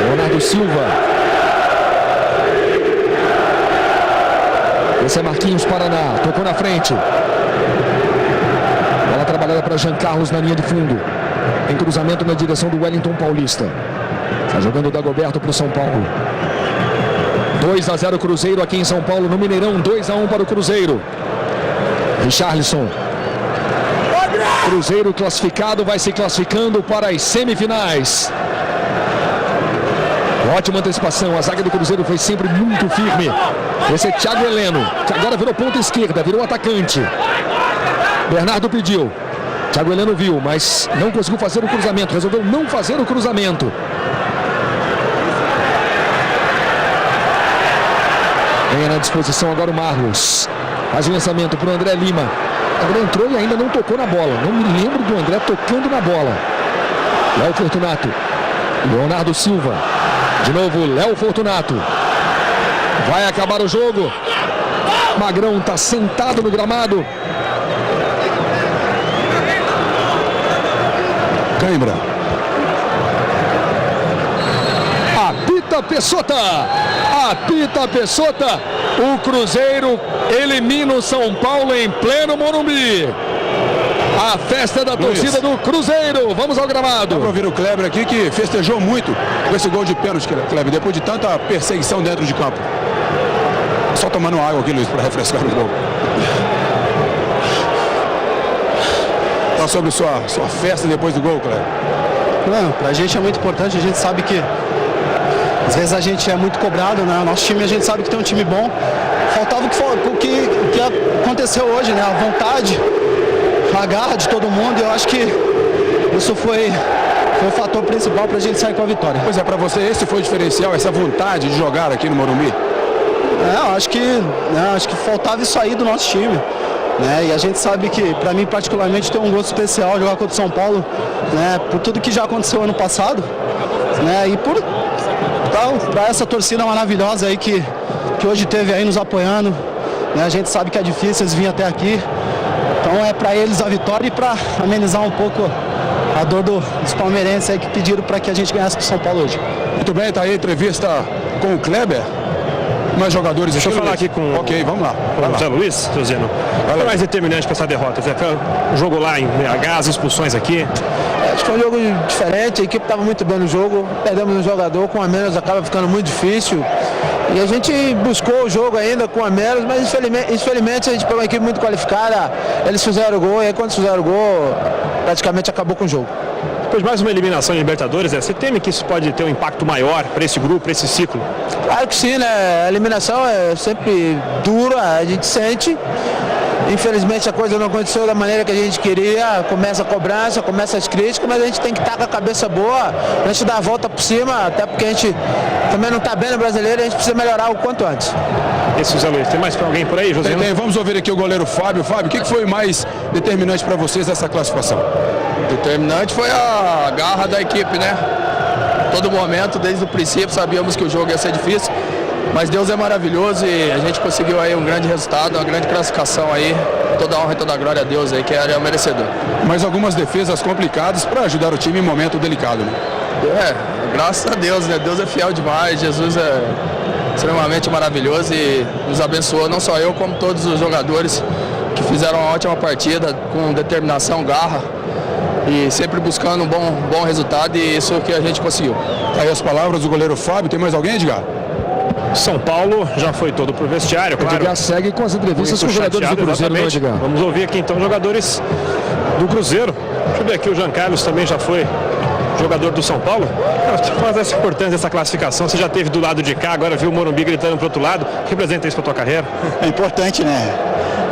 Leonardo Silva. Esse é Marquinhos Paraná. Tocou na frente. Bola trabalhada para Jean Carlos na linha de fundo. Tem cruzamento na direção do Wellington Paulista. Está jogando o Dagoberto para o São Paulo. 2 a 0 Cruzeiro aqui em São Paulo, no Mineirão. 2 a 1 para o Cruzeiro. Richarlison. Cruzeiro classificado, vai se classificando para as semifinais. Ótima antecipação, a zaga do Cruzeiro foi sempre muito firme. Esse é Thiago Heleno, que agora virou ponta esquerda, virou atacante. Bernardo pediu. Thiago Heleno viu, mas não conseguiu fazer o cruzamento, resolveu não fazer o cruzamento. Ganha na disposição agora o Marlos. Faz o lançamento para o André Lima. Agora entrou e ainda não tocou na bola. Não me lembro do André tocando na bola. Léo Fortunato. Leonardo Silva. De novo, Léo Fortunato. Vai acabar o jogo. Magrão está sentado no gramado. Cãibra. Apita Pessota. Apita Pessota. O Cruzeiro elimina o São Paulo em pleno Morumbi. A festa da torcida do Cruzeiro. Vamos ao gramado. Dá pra ouvir o Kleber aqui, que festejou muito com esse gol de pênalti, Kleber, depois de tanta perseguição dentro de campo. Só tomando água aqui, Luiz, para refrescar o gol. Fala sobre sua festa depois do gol, Kleber. Não, pra gente é muito importante, a gente sabe que às vezes a gente é muito cobrado, né? O nosso time, a gente sabe que tem um time bom. Faltava o que aconteceu hoje, né? A vontade, a garra de todo mundo, e eu acho que isso foi o fator principal para a gente sair com a vitória. Pois é, para você esse foi o diferencial, essa vontade de jogar aqui no Morumbi? Eu acho que faltava isso aí do nosso time, né? E a gente sabe que, para mim particularmente, tem um gosto especial jogar contra o São Paulo, né? Por tudo que já aconteceu ano passado, né? E para essa torcida maravilhosa aí que hoje teve aí nos apoiando, né? A gente sabe que é difícil eles virem até aqui. Então é para eles a vitória e para amenizar um pouco a dor dos palmeirenses aí que pediram para que a gente ganhasse do São Paulo hoje. Muito bem, tá aí a entrevista com o Kleber. Mais jogadores. Deixa eu falar aqui com vamos lá. o Zé Luiz, Zeno. Qual é mais determinante para essa derrota, Zé? O jogo lá em BH, as expulsões aqui. Acho que foi um jogo diferente, a equipe estava muito bem no jogo, perdemos um jogador, com a menos acaba ficando muito difícil. E a gente buscou o jogo ainda com a menos, mas infelizmente a gente pegou uma equipe muito qualificada, eles fizeram o gol, e aí quando fizeram o gol, praticamente acabou com o jogo. Depois de mais uma eliminação em Libertadores, você teme que isso pode ter um impacto maior para esse grupo, para esse ciclo? Claro que sim, né? A eliminação é sempre dura, a gente sente. Infelizmente a coisa não aconteceu da maneira que a gente queria, começa a cobrança, começa as críticas, mas a gente tem que estar com a cabeça boa, a gente dar a volta por cima, até porque a gente também não está bem no brasileiro, a gente precisa melhorar o quanto antes. Esse José Luiz, tem mais para alguém por aí, José? Tem, vamos ouvir aqui o goleiro Fábio. Fábio, o que foi mais determinante para vocês nessa classificação? Determinante foi a garra da equipe, né? Todo momento, desde o princípio, sabíamos que o jogo ia ser difícil, mas Deus é maravilhoso e a gente conseguiu aí um grande resultado, uma grande classificação aí. Toda a honra e toda a glória a Deus aí, que é o merecedor. Mas algumas defesas complicadas para ajudar o time em momento delicado, né? Graças a Deus, né? Deus é fiel demais, Jesus é extremamente maravilhoso e nos abençoou, não só eu, como todos os jogadores que fizeram uma ótima partida, com determinação, garra e sempre buscando um bom resultado, e isso que a gente conseguiu. Aí as palavras do goleiro Fábio. Tem mais alguém, Edgar? São Paulo já foi todo pro vestiário, claro. Edgar segue com as entrevistas com os jogadores do Cruzeiro, né, Edgar? Vamos ouvir aqui então os jogadores do Cruzeiro. Deixa eu ver aqui, o Jean Carlos também já foi jogador do São Paulo. Mas essa importância dessa classificação, você já teve do lado de cá, agora viu o Morumbi gritando pro outro lado. O que representa isso pra tua carreira? É importante, né?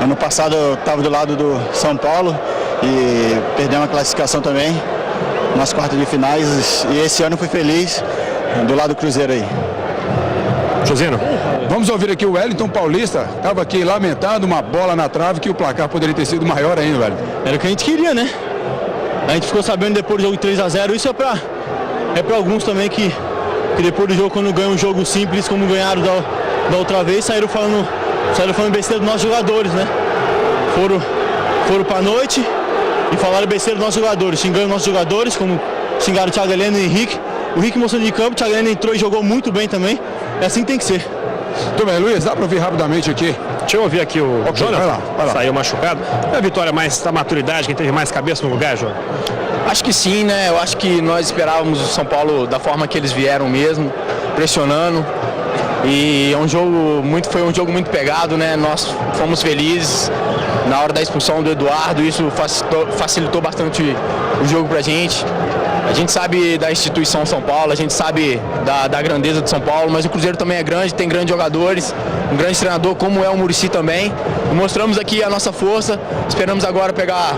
Ano passado eu estava do lado do São Paulo e perdemos a classificação também nas quartas de finais, e esse ano fui feliz do lado do Cruzeiro aí. Josino. Vamos ouvir aqui o Wellington Paulista, estava aqui lamentando uma bola na trave, que o placar poderia ter sido maior ainda, velho. Era o que a gente queria, né? A gente ficou sabendo depois do jogo 3-0, isso é pra alguns também que depois do jogo, quando ganham um jogo simples, como ganharam da outra vez, saíram falando besteira dos nossos jogadores, né? Foram pra noite e falaram besteira dos nossos jogadores, xingando nossos jogadores, como xingaram o Thiago Heleno e o Henrique. O Henrique mostrou de campo, o Thiago Heleno entrou e jogou muito bem também. É assim que tem que ser. Tudo bem, Luiz, dá para ouvir rapidamente aqui? Deixa eu ouvir aqui o Jonathan. Vai lá. Saiu machucado. É a vitória mais da maturidade, quem teve mais cabeça no lugar, João? Acho que sim, né? Eu acho que nós esperávamos o São Paulo da forma que eles vieram mesmo, pressionando. E foi um jogo muito pegado, né? Nós fomos felizes na hora da expulsão do Eduardo, isso facilitou bastante o jogo pra gente. A gente sabe da instituição São Paulo, a gente sabe da grandeza do São Paulo, mas o Cruzeiro também é grande, tem grandes jogadores, um grande treinador como é o Muricy também. Mostramos aqui a nossa força, esperamos agora pegar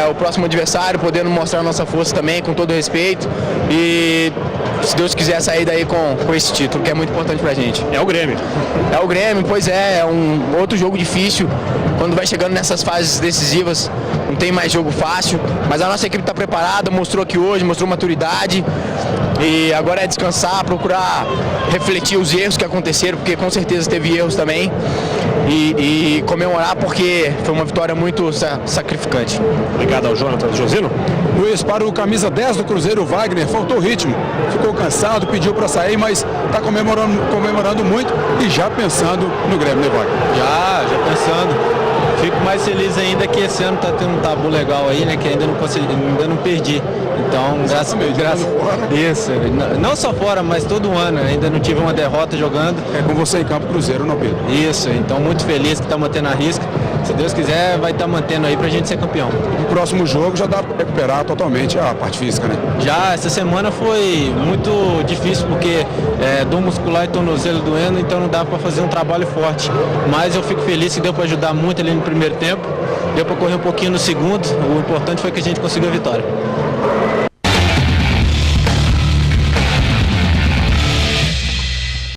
o próximo adversário, podendo mostrar a nossa força também, com todo respeito. E se Deus quiser sair daí com esse título, que é muito importante pra gente. É o Grêmio. É o Grêmio, pois é um outro jogo difícil. Quando vai chegando nessas fases decisivas, não tem mais jogo fácil, mas a nossa equipe está preparada, mostrou aqui hoje, mostrou maturidade, e agora é descansar, procurar refletir os erros que aconteceram, porque com certeza teve erros também, e comemorar, porque foi uma vitória muito sacrificante. Obrigado ao Jonathan. Josino? Luiz, para o camisa 10 do Cruzeiro, Wagner, faltou ritmo, ficou cansado, pediu para sair, mas está comemorando muito e já pensando no Grêmio, né, Wagner? Já pensando. Fico mais feliz ainda que esse ano está tendo um tabu legal aí, né? Que ainda não perdi. Então, isso. Não só fora, mas todo ano. Ainda não tive uma derrota jogando. É com você em campo, Cruzeiro, não, Pedro? Isso. Então, muito feliz que está mantendo a risca. Se Deus quiser, vai estar mantendo aí pra gente ser campeão. No próximo jogo já dá para recuperar totalmente a parte física, né? Já, essa semana foi muito difícil porque dor muscular e tornozelo doendo, então não dá para fazer um trabalho forte. Mas eu fico feliz que deu para ajudar muito ali no primeiro tempo, deu para correr um pouquinho no segundo. O importante foi que a gente conseguiu a vitória.